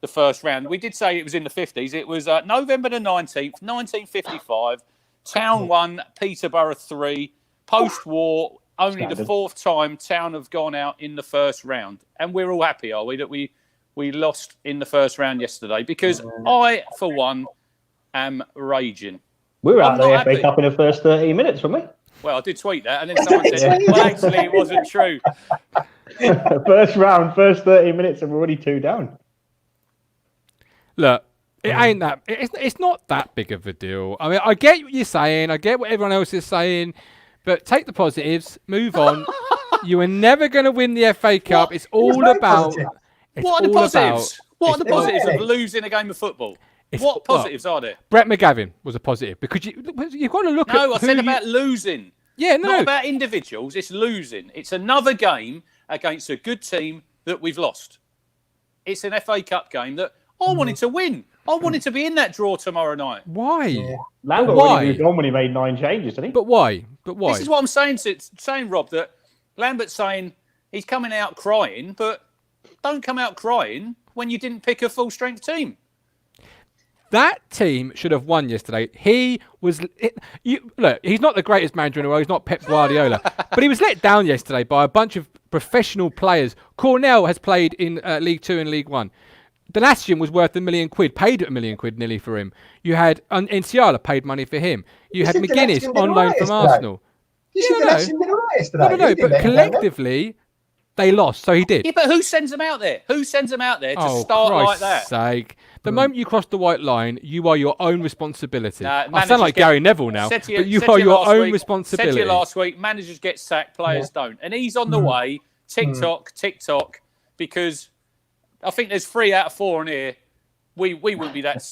the first round. We did say it was in the 50s. It was November the 19th, 1955. Town 1, Peterborough 3. Post-war, only the 4th time Town have gone out in the first round. And we're all happy, are we, that we lost in the first round yesterday? Because I, for one, am raging. We were out there FA Cup in the first 30 minutes, weren't we? Well, I did tweet that, and then someone said, well, actually, it wasn't true. First round, first 30 minutes, and we're already 2 down. Look, It ain't that. It's not that big of a deal. I mean, I get what you're saying. I get what everyone else is saying. But take the positives. Move on. You are never going to win the FA Cup. It's all about. What are the positives? What are the positives of losing a game of football? What positives are there? Brett McGavin was a positive because you've got to look at. No, I said about losing. Yeah, no. Not about individuals. It's losing. It's another game against a good team that we've lost. It's an FA Cup game that I wanted to win. I wanted to be in that draw tomorrow night. Why? Yeah. Lambert already moved on when he made 9 changes, didn't he? But why? This is what I'm saying, Rob, that Lambert's saying he's coming out crying, but don't come out crying when you didn't pick a full-strength team. That team should have won yesterday. Look, he's not the greatest manager in the world. He's not Pep Guardiola. But he was let down yesterday by a bunch of professional players. Cornell has played in League 2 and League 1. Donatian was worth £1 million, paid £1 million nearly for him. You had Enciala paid money for him. You had McGuinness on loan from Arsenal. No, but collectively they lost, so he did. Yeah, but who sends them out there? Who sends them out there to start like that? Sake. The moment you cross the white line, you are your own responsibility. I sound like Gary Neville now, but you are your own responsibility. Said to you last week, managers get sacked, players don't. And he's on the way, tick-tock, because I think there's 3 out of 4 in here. We wouldn't be that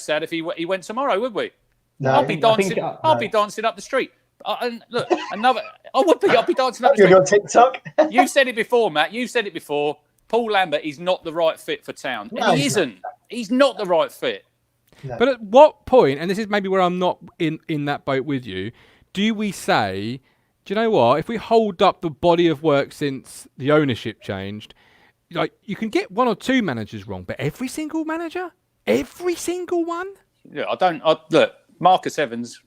sad if he went tomorrow, would we? No, I'd be dancing up the street. And look, I'd be dancing up the street. You're on TikTok. You said it before, Matt. You said it before. Paul Lambert is not the right fit for Town. And he isn't. He's not the right fit. No. But at what point, and this is maybe where I'm not in that boat with you, do we say, do you know what? If we hold up the body of work since the ownership changed, like you can get 1 or 2 managers wrong, but every single manager? Every single one? Yeah, look, Marcus Evans.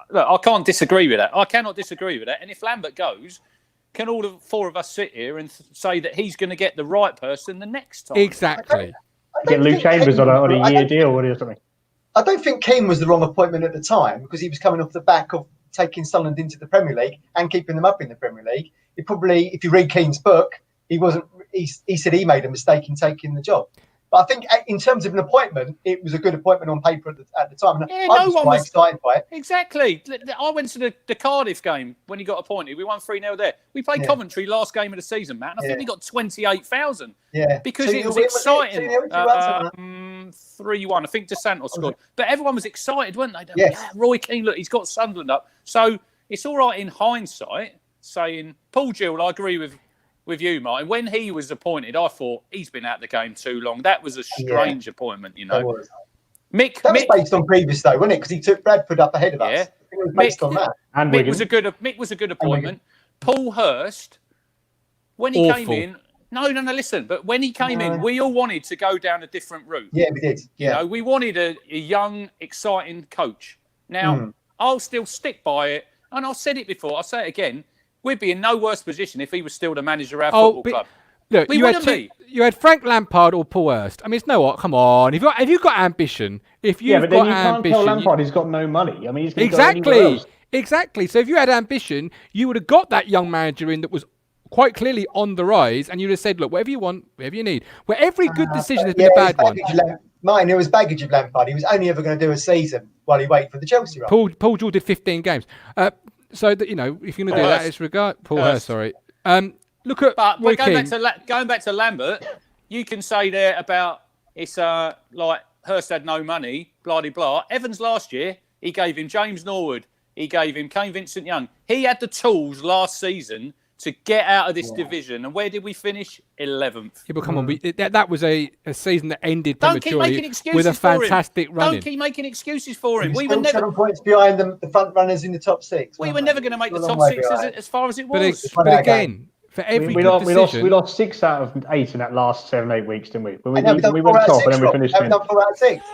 Look, I can't disagree with that. I cannot disagree with that. And if Lambert goes, can all 4 of us sit here and say that he's going to get the right person the next time? Exactly. Get Luke Chambers on a year deal or something. I don't think Keane was the wrong appointment at the time because he was coming off the back of taking Sunderland into the Premier League and keeping them up in the Premier League. It probably, if you read Keane's book, he said he made a mistake in taking the job. But I think in terms of an appointment, it was a good appointment on paper at the time. And yeah, I was quite excited by it. Exactly. I went to the Cardiff game when he got appointed. We won 3-0 there. We played Coventry last game of the season, Matt. And I think we got 28,000. Yeah. Because it was exciting. 3-1. I think DeSantos scored. But everyone was excited, weren't they? Yes. Yeah, Roy Keane, look, he's got Sunderland up. So it's all right in hindsight saying, Paul Gill, I agree with you, Martin. When he was appointed, I thought he's been out of the game too long. That was a strange appointment, you know. That was based on previous though, wasn't it? Because he took Bradford up ahead of us. I think it was based on that. And Mick was a good appointment. Paul Hurst, when he came in, no, listen. But when he came in, we all wanted to go down a different route. Yeah, we did. Yeah, you know, we wanted a young, exciting coach. Now, I'll still stick by it, and I've said it before. I'll say it again. We'd be in no worse position if he was still the manager of our football club. Look, you had Frank Lampard or Paul Hurst. I mean, it's come on. If you've got ambition, but then you can't tell Lampard he's got no money. I mean, he's going to Exactly. So if you had ambition, you would have got that young manager in that was quite clearly on the rise, and you'd have said, look, whatever you want, whatever you need. Where every good decision has been a bad one. Mine, it was baggage of Lampard. He was only ever going to do a season while he waited for the Chelsea run. Paul Jewell did 15 games. So that, you know, if you're going to do that, it's Paul Hurst. Sorry. Look at. But going back to Lambert, you can say there about it's like Hurst had no money, blah de blah. Evans last year, he gave him James Norwood, he gave him Kane Vincent-Young. He had the tools last season to get out of this division. And where did we finish? 11th. Yeah, but come on, that was a season that ended prematurely with a fantastic run. Don't keep making excuses for him. We were never 7 points behind the front runners in the top 6. We were never going to make the top 6 as far as it was. But again, for every decision, we lost 6 out of 8 in that last 7-8 weeks, didn't we? We went top and then we finished. Done 4 out of 6.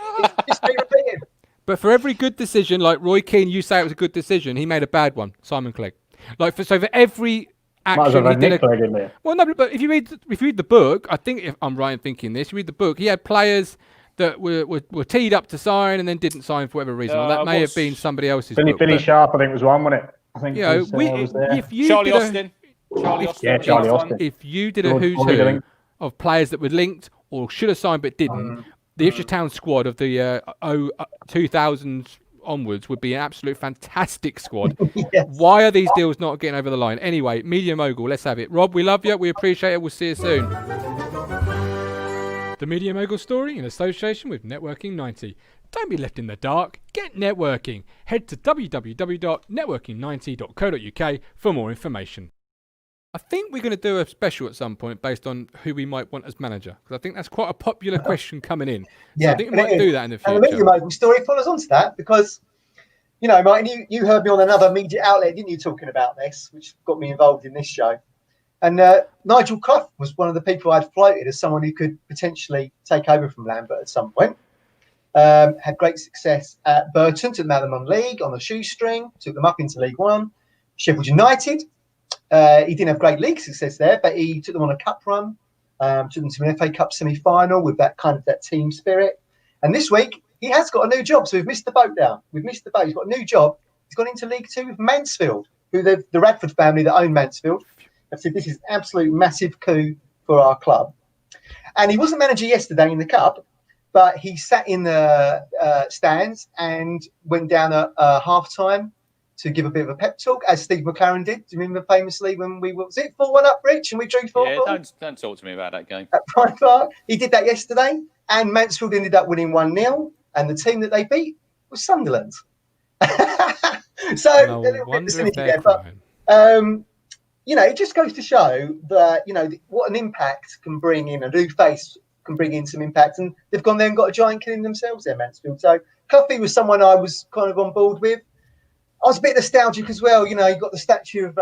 It's been repeated. But for every good decision, like Roy Keane, you say it was a good decision. He made a bad one. Simon Clegg. So for every action he did. Well, no, but if you read the book, I think if I'm right in thinking this, you read the book. He had players that were teed up to sign and then didn't sign for whatever reason. That may have been somebody else's book. Billy Sharp, I think, was one, wasn't it? I think. You know, Charlie Austin. If you did a who's who of players that were linked or should have signed but didn't, the Ipswich Town squad of the 2000s onwards would be an absolute fantastic squad. Yes. Why are these deals not getting over the line? Anyway, Media Mogul, let's have it. Rob, we love you. We appreciate it. We'll see you soon. The Media Mogul story in association with Networking 90. Don't be left in the dark. Get networking. Head to www.networking90.co.uk for more information. I think we're going to do a special at some point based on who we might want as manager, because I think that's quite a popular question coming in. So I think we might do that in the future. And the Media Mogul story follows on to that because, Martin, you heard me on another media outlet, didn't you, talking about this, which got me involved in this show. And Nigel Clough was one of the people I'd floated as someone who could potentially take over from Lambert at some point. Had great success at Burton, took them out of the non-league on the shoestring, took them up into League One. Sheffield United, he didn't have great league success there, but he took them on a cup run, took them to an FA Cup semi-final with that team spirit. And this week, he has got a new job, so we've missed the boat down. He's got a new job. He's gone into League Two with Mansfield, who the Radford family that own Mansfield have said this is an absolute massive coup for our club. And he wasn't manager yesterday in the Cup, but he sat in the stands and went down at half-time to give a bit of a pep talk, as Steve McLaren did. Do you remember famously when was it 4-1 up, Rich, and we drew 4-4? Yeah, don't talk to me about that game. At Pride Park. He did that yesterday, and Mansfield ended up winning 1-0, and the team that they beat was Sunderland. So, a little bit cynical there, but it just goes to show that, what an impact can bring in, a new face can bring in some impact. And they've gone there and got a giant killing themselves there, Mansfield. So Cloughy was someone I was kind of on board with. I was a bit nostalgic as well. You've got the statue of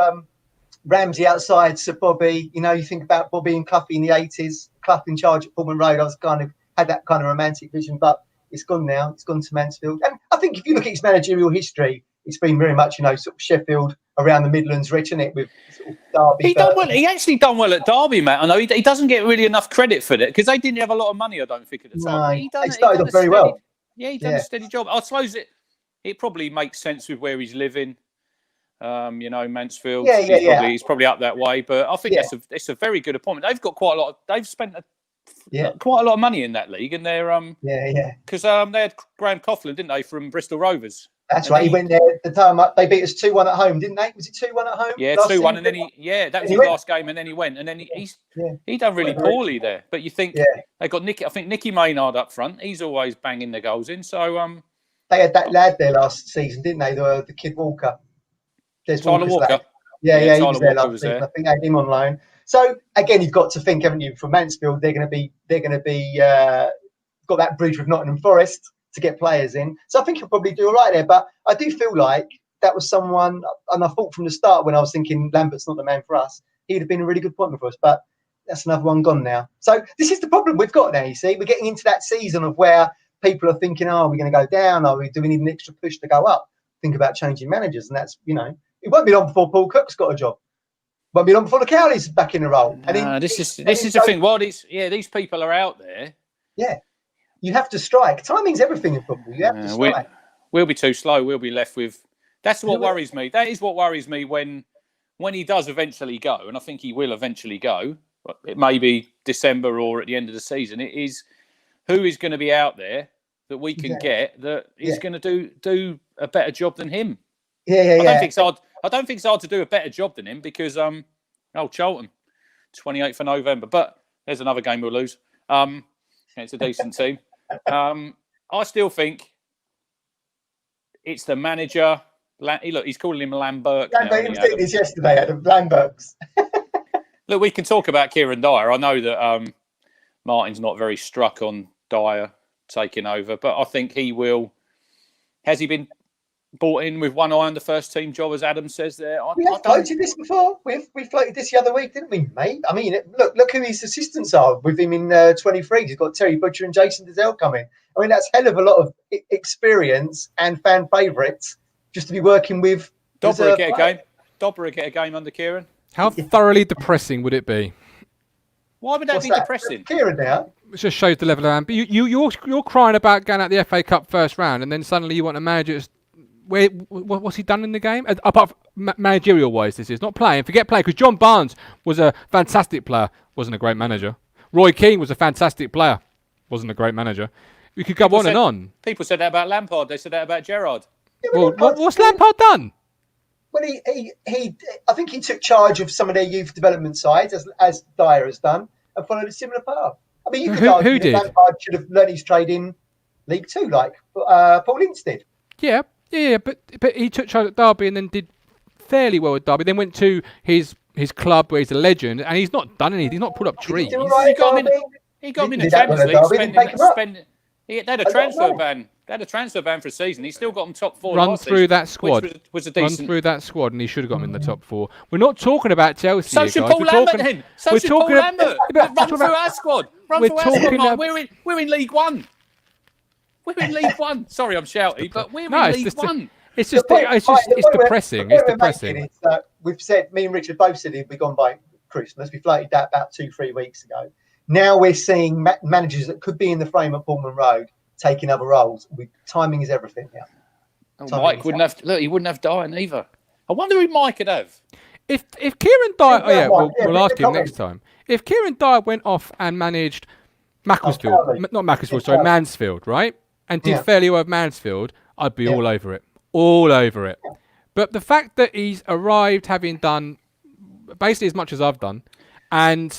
Ramsey outside Sir Bobby. You think about Bobby and Cloughy in the 80s, Clough in charge at Pullman Road. I was had that kind of romantic vision, but it's gone now. It's gone to Mansfield. And I think if you look at his managerial history, it's been very much, sort of Sheffield, around the Midlands, Rich, isn't it? With sort of Derby. He actually done well at Derby, Matt. I know he doesn't get really enough credit for it because they didn't have a lot of money, I don't think, at the time. No, they started off very well. Yeah, he done a steady job. I suppose it probably makes sense with where he's living. Mansfield. He's probably up that way, but I think it's a very good appointment. They've got quite a lot. They've spent quite a lot of money in that league, and they're because they had Graham Coughlin, didn't they, from Bristol Rovers? That's right. He went there the time they beat us 2-1 at home, didn't they? Was it 2-1 at home? Yeah, 2-1, and then that was his last game, and then he went, and then he done really poorly there. But you think they got Nicky? I think Nicky Maynard up front. He's always banging the goals in. So they had that lad there last season, didn't they? The kid Walker. Tyler Walker. Yeah, he was there last season. I think they had him on loan. So again, you've got to think, haven't you? For Mansfield, they're going to be got that bridge with Nottingham Forest to get players in. So I think he'll probably do all right there. But I do feel like that was someone, and I thought from the start when I was thinking Lambert's not the man for us, he'd have been a really good appointment for us. But that's another one gone now. So this is the problem we've got now, you see. We're getting into that season of where people are thinking, are we going to go down? Do we need an extra push to go up? Think about changing managers. And that's, it won't be long before Paul Cook's got a job. It won't be long before the Cowley's back in the role. This is the thing. Well, these people are out there. Yeah. You have to strike. Timing's everything in football. You have to strike. We'll be too slow. We'll be left with. That's what worries me. That is what worries me when he does eventually go, and I think he will eventually go. It may be December or at the end of the season. It is who is going to be out there that we can get that is going to do a better job than him. I don't think it's hard to do a better job than him because Charlton, 28th of November. But there's another game we'll lose. It's a decent team. I still think it's the manager. Look, he's calling him Lambert. He was doing this yesterday, Adam. Lamberts. Look, we can talk about Kieran Dyer. I know that Martin's not very struck on Dyer taking over, but I think he will. Has he been brought in with one eye on the first team job, as Adam says there? We have floated this before. We floated this the other week, didn't we, mate? I mean, look who his assistants are with him in 23. He's got Terry Butcher and Jason Dizelle coming. I mean, that's hell of a lot of experience and fan favourites just to be working with. Dobber get a game. Dobber get a game under Kieran. How thoroughly depressing would it be? Why would that be depressing? Kieran now. It just shows the level of ambition. You're crying about going out the FA Cup first round, and then suddenly you want a manager. What's he done in the game? Apart from managerial wise, this is not playing. Forget playing, because John Barnes was a fantastic player, wasn't a great manager. Roy Keane was a fantastic player, wasn't a great manager. We could go on and on. People said that about Lampard. They said that about Gerrard. Well, what's Lampard done? Well, I think he took charge of some of their youth development sides, as Dyer has done, and followed a similar path. I mean, you could argue that Lampard should have learned his trade in League Two, like Paul Ince did. Yeah, but he took charge at Derby and then did fairly well at Derby. Then went to his club where he's a legend, and he's not done anything. He's not put up trees. He got him in the Champions League. They had a transfer ban. They had a transfer ban for a season. He still got them top 4. Run through that squad. Which was a decent... Run through that squad, and he should have got him in the top 4. We're not talking about Chelsea. So should Paul Lambert then. So should Paul Lambert. Run through our squad. We're in League One. We're in League One. Sorry, I'm shouty, but we're in League One. It's depressing. It's depressing. We've said, me and Richard both said he'd be gone by Christmas. We floated that about 2-3 weeks ago. Now we're seeing managers that could be in the frame at Bournemouth Road taking other roles. Timing is everything now. Mike wouldn't have. Look, he wouldn't have Dyer either. I wonder who Mike could have. If Kieran Dyer, we'll ask him next time. If Kieran Dyer went off and managed Mansfield, right, and did fairly well with Mansfield, I'd be all over it. All over it. But the fact that he's arrived having done basically as much as I've done, and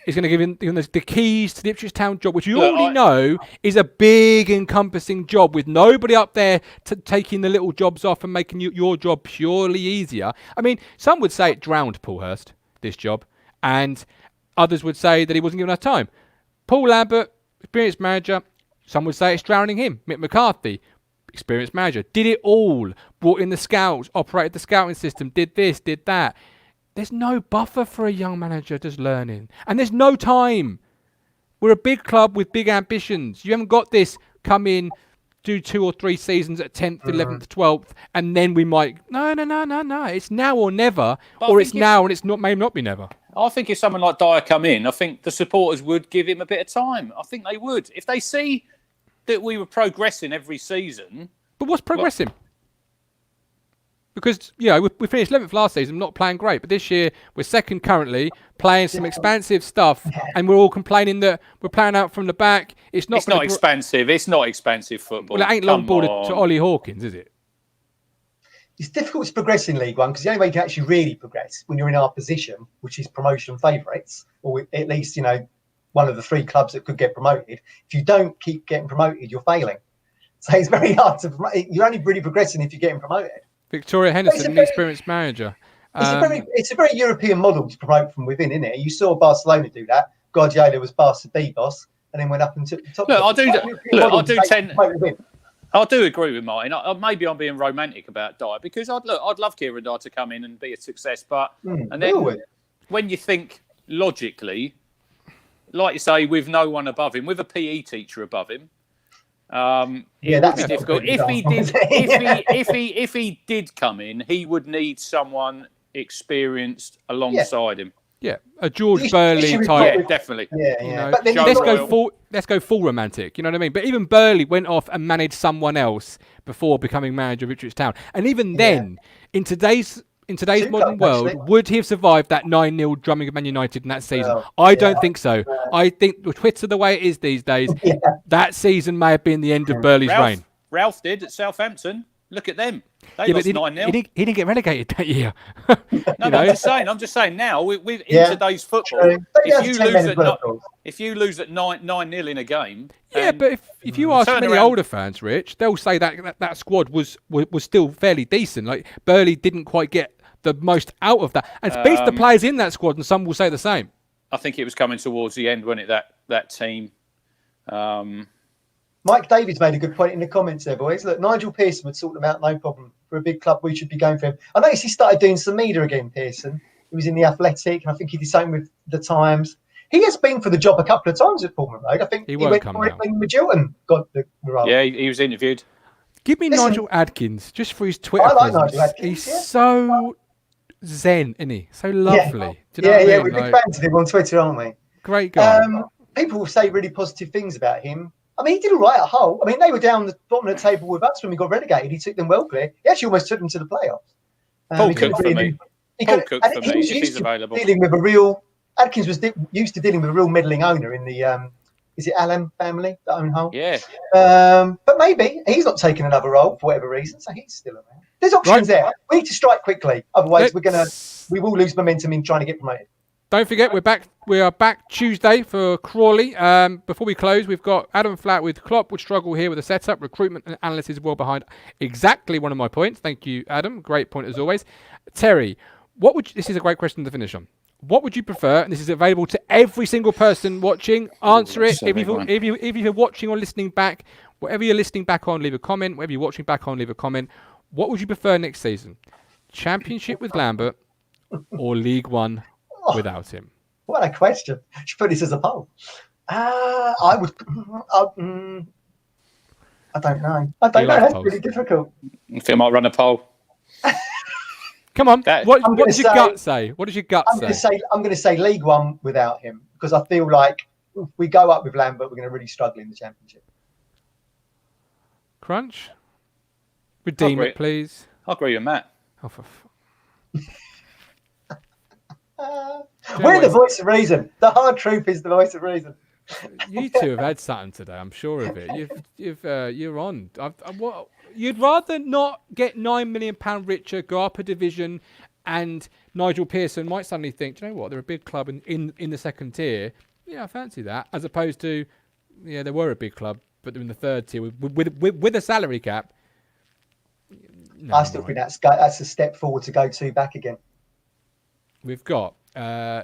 he's going to give him the keys to the Ipswich Town job, which you already know is a big, encompassing job with nobody up there taking the little jobs off and making your job purely easier. I mean, some would say it drowned Paul Hurst, this job, and others would say that he wasn't given enough time. Paul Lambert, experienced manager, some would say it's drowning him. Mick McCarthy, experienced manager, did it all, brought in the scouts, operated the scouting system, did this, did that. There's no buffer for a young manager just learning. And there's no time. We're a big club with big ambitions. You haven't got this come in, do 2 or 3 seasons at 10th, 11th, 12th, and then we might... No. It's now or never, or it's now and it's not, may not be never. I think if someone like Dyer come in, I think the supporters would give him a bit of time. I think they would. If they see that we were progressing every season... But what's progressing? Because, we finished 11th last season, not playing great. But this year, we're second currently, playing some expansive stuff. And we're all complaining that we're playing out from the back. It's not expansive. It's not expansive football. Well, it ain't long ball to Ollie Hawkins, is it? It's difficult to progress in League One because the only way you can actually really progress when you're in our position, which is promotion favourites, or at least, one of the 3 clubs that could get promoted. If you don't keep getting promoted, you're failing. So it's very hard to promote. You're only really progressing if you're getting promoted. Victoria Henderson, an experienced manager. It's a very European model to promote from within, isn't it? You saw Barcelona do that. Guardiola was Barca B boss and then went up and took the top. I do agree with Martin. Maybe I'm being romantic about Dyer because I'd love Kieran Dyer to come in and be a success. But when you think logically, like you say, with no one above him, with a PE teacher above him, it would be difficult. If he did come in, he would need someone experienced alongside him. Yeah, a George Burley type. Yeah, definitely. Yeah. But then let's go full romantic. You know what I mean? But even Burley went off and managed someone else before becoming manager of Ipswich Town. And even then, in today's modern world, would he have survived that 9-0 drumming of Man United in that season? I don't think so. I think with Twitter the way it is these days, that season may have been the end of Burley's reign. Ralph did at Southampton. Look at them. They lost 9-0. He didn't get relegated that year. I'm just saying now, with in today's football, if you lose at 9-0 in a game... Yeah, but if you ask many older fans, Rich, they'll say that squad was still fairly decent. Like, Burley didn't quite get the most out of that. And it's based on the players in that squad, and some will say the same. I think it was coming towards the end, wasn't it, that team... Mike Davies made a good point in the comments there, boys. Look, Nigel Pearson would sort them out, no problem. For a big club, we should be going for him. I noticed he started doing some media again, Pearson. He was in the Athletic, and I think he did something with the Times. He has been for the job a couple of times at Bournemouth Road. I think he went for it when Magilton got the role. Yeah, he was interviewed. Give me Nigel Adkins, just for his Twitter presence. Nigel Adkins, he's so zen, isn't he? So lovely. We're big fans of him on Twitter, aren't we? Great guy. People will say really positive things about him. I mean, he did all right at Hull. I mean, they were down the bottom of the table with us when we got relegated. He took them well clear. He actually almost took them to the playoffs. Paul Cook for me. If he's available. Adkins was used to dealing with a real meddling owner in the Is it Allen family that own Hull? Yeah. But maybe he's not taking another role for whatever reason, so he's still around. There's options there. We need to strike quickly, otherwise we will lose momentum in trying to get promoted. Don't forget, we're back. We are back Tuesday for Crawley. Before we close, we've got Adam Flat with Klopp would struggle here with the setup, recruitment, and analysis well behind. Exactly one of my points. Thank you, Adam. Great point as always. Terry, this is a great question to finish on. What would you prefer? And this is available to every single person watching. Answer it. If you're watching or listening back, whatever you're listening back on, leave a comment. Whatever you're watching back on, leave a comment. What would you prefer next season? Championship with Lambert or League One without him? What a question. You should put this as a poll. I would. I don't know. That's really difficult. I think I might run a poll. Come on. What does your gut say? What does your gut say? I'm going to say League One without him, because I feel like if we go up with Lambert, we're going to really struggle in the Championship. Crunch? Redeem it, please. I agree with Matt. Oh, for we're the voice of reason. The hard truth is the voice of reason. You two have had something today. I'm sure of it. You're on. You'd rather not get £9 million richer, go up a division, and Nigel Pearson might suddenly think, do you know what? They're a big club in the second tier. Yeah, I fancy that. As opposed to, yeah, they were a big club, but they're in the third tier with a salary cap. No, I still think that's a step forward to go to back again. We've got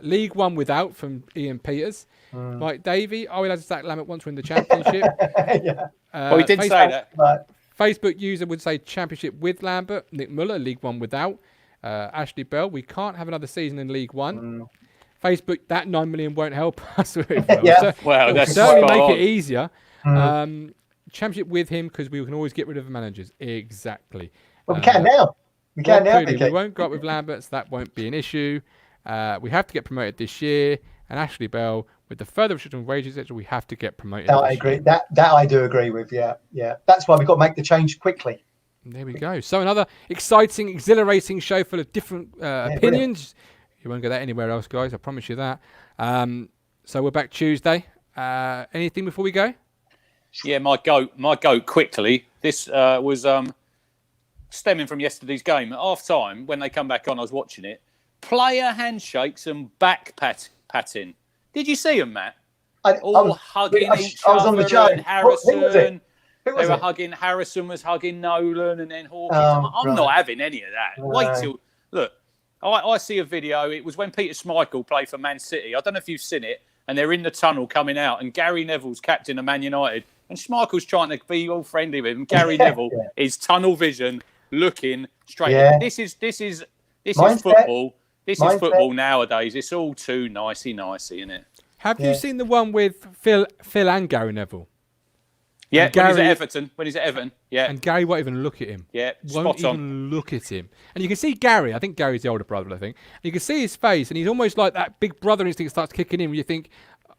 League One without from Ian Peters. Mike Davey, are we allowed to sack Lambert once we're in the Championship? Yeah. Well, he did say that. Right. Facebook user would say Championship with Lambert. Nick Muller, League One without. Ashley Bell, we can't have another season in League One. Facebook, that 9 million won't help us. Yeah. Well, that's certainly spot make on. it easier. Championship with him because we can always get rid of the managers. Exactly. Well, we can now. We can now. We won't go up with Lambert, so that won't be an issue. We have to get promoted this year. And Ashley Bell, with the further restriction on wages, etc., we have to get promoted. No, I agree. That I do agree with. Yeah. That's why we've got to make the change quickly. There we go. So another exciting, exhilarating show full of different opinions. Brilliant. You won't get that anywhere else, guys. I promise you that. So we're back Tuesday. Anything before we go? Yeah, my goat quickly. This was stemming from yesterday's game. At half time, when they come back on, I was watching it. Player handshakes and back patting. Did you see them, Matt? All hugging each other. I was on the show. And Harrison. Who was it? They were hugging. Harrison was hugging Nolan, and then Hawkins. I'm not having any of that. Right. Wait till look. I see a video. It was when Peter Schmeichel played for Man City. I don't know if you've seen it. And they're in the tunnel coming out, and Gary Neville's captain of Man United, and Schmeichel's trying to be all friendly with him. Gary Neville is tunnel vision, looking straight. Yeah. This is Mindset. football. This Mindset. is football nowadays. It's all too nicey, isn't it? Have you seen the one with Phil and Gary Neville? Yeah, And Gary, when he's at Everton. Yeah. And Gary won't even look at him. Yeah, won't spot on. even look at him. And you can see Gary. I think Gary's the older brother, I think. And you can see his face, and he's almost like that big brother instinct starts kicking in, where you think,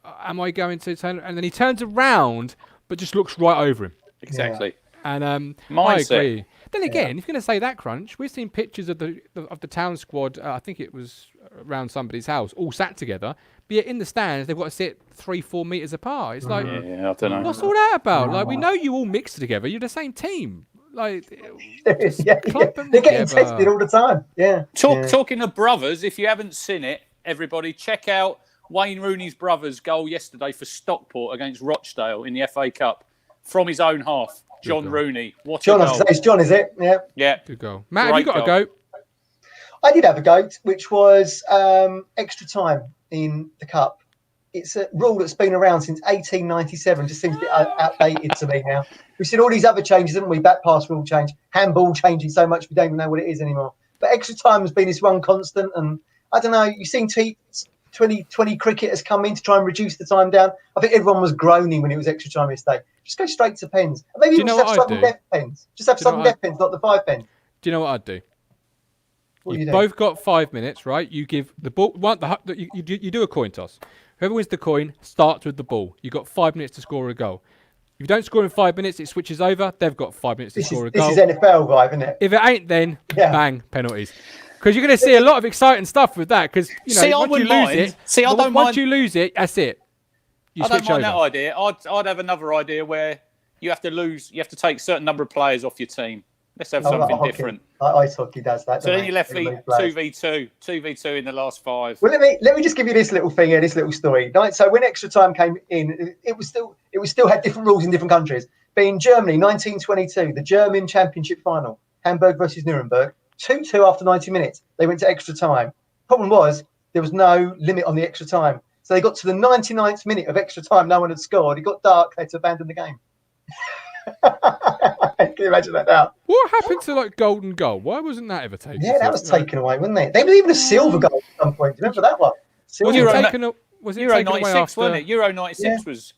am I going to turn? And then he turns around, but just looks right over him. Exactly. And I Mindset. agree. Then again, if you're going to say that, Crunch, we've seen pictures of the town squad. I think it was around somebody's house, all sat together. But yet in the stands, they've got to sit 3-4 meters apart. It's like, Yeah, I don't know. what's all that about? Like, we know you all mixed together. You're the same team. Like, clump them They're getting together. tested all the time. Yeah. Talking of brothers, if you haven't seen it, everybody check out Wayne Rooney's brother's goal yesterday for Stockport against Rochdale in the FA Cup from his own half. John Rooney. What a goal. It's John, is it? Yeah. Yeah. Good goal. Matt, have you got a goat? I did have a goat, which was extra time in the cup. It's a rule that's been around since 1897. Just seems a bit outdated to me now. We've seen all these other changes, haven't we? Back pass rule change, handball changing so much we don't even know what it is anymore. But extra time has been this one constant, and I don't know. You've seen 20 cricketers come in to try and reduce the time down. I think everyone was groaning when it was extra time yesterday. Just go straight to pens. Maybe even just have sudden death pens. Just have sudden death pens, not the 5 pens. Do you know what I'd do? You've both got 5 minutes, right? You give the ball. You do a coin toss. Whoever wins the coin starts with the ball. You've got 5 minutes to score a goal. If you don't score in 5 minutes, it switches over. They've got 5 minutes to score a goal. This is NFL vibe, isn't it? If it ain't, then bang, penalties. Because you're going to see a lot of exciting stuff with that. Because once you lose it, that's it. You I don't switch mind over. that idea. I'd have another idea where you have to take a certain number of players off your team. Let's have something different. Ice hockey does that. So then you're left 2v2 in the last 5. Well, let me just give you this little thing here, this little story. Right, so when extra time came in, it was still had different rules in different countries. But in Germany, 1922, the German Championship final, Hamburg versus Nuremberg, 2-2 after 90 minutes. They went to extra time. Problem was there was no limit on the extra time. So they got to the 99th minute of extra time. No one had scored. It got dark. They had to abandon the game. Can you imagine that now? What happened to like golden goal? Why wasn't that ever taken? Yeah, that was taken away, wasn't it? There was even a silver goal at some point. Do you remember that one? Was Euro it taken? Was it Euro taken away 96, after? wasn't it? Euro 96 was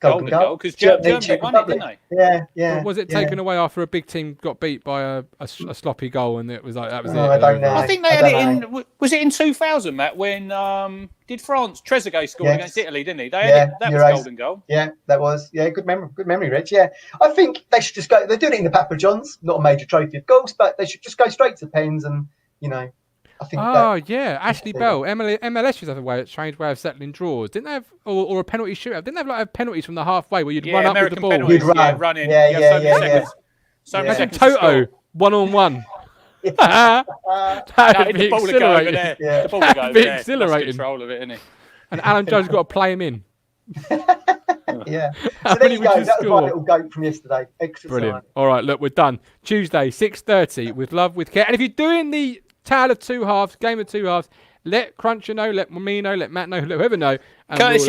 golden goal because Germany won it, didn't they? Yeah. Was it taken away after a big team got beat by a sloppy goal and it was like that was it? I don't know. I think they had it in. Was it in 2000, Matt? When did France Trezeguet scored against Italy? Didn't he? They had it, that was golden goal. Yeah, that was. Yeah, good memory, Rich. Yeah, I think they should just go. They're doing it in the Papa John's, not a major trophy of goals, but they should just go straight to pens and I think. Ashley Bell, MLS used to have a strange way of settling draws. Didn't they have, or a penalty shootout? Didn't they have like penalties from the halfway where you'd run up with the ball? Penalties, run in. So many seconds. Toto 1-on-1. The ball would go over there. The ball would go over there. Exhilarating. Control of it, isn't it? And Alan Jones got to play him in. Yeah. So there you go. That was my little goat from yesterday. Extra Brilliant. time. All right, look, we're done. Tuesday, 6:30, with love, with care. And if you're doing the Tale of Two Halves, Game of Two Halves, let Cruncher know, let me know, let Matt know, let whoever know. Curtis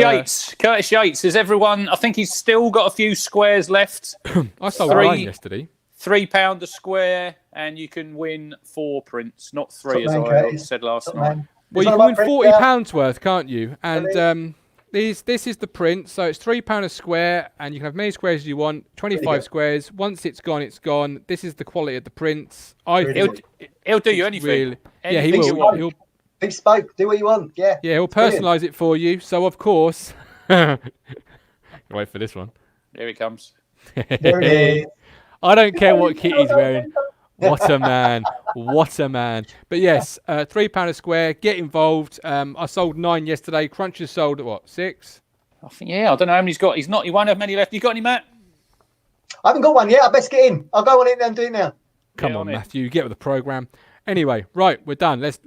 Yates. Is everyone? I think he's still got a few squares left. I sold mine yesterday. £3 a square, and you can win 4 prints, not 3 as I said last night. Well, you can win £40 worth, can't you? And this is the print, so it's £3 a square, and you can have many squares as you want. 25 squares. Once it's gone, it's gone. This is the quality of the prints. He'll do you anything. Yeah, he will. He'll bespoke. Do what you want. Yeah. Yeah, he'll personalise it for you. So of course, wait for this one. Here it comes. There it is. I don't care what kit he's wearing. What a man. What a man. But yes, £3 a square. Get involved. I sold 9 yesterday. Cruncher sold, 6? I think, I don't know how many he's got. He won't have many left. You got any, Matt? I haven't got one yet. I best get in. I'll go on in and do it now. Come on, Matthew. Get with the programme. Anyway, right, we're done. Let's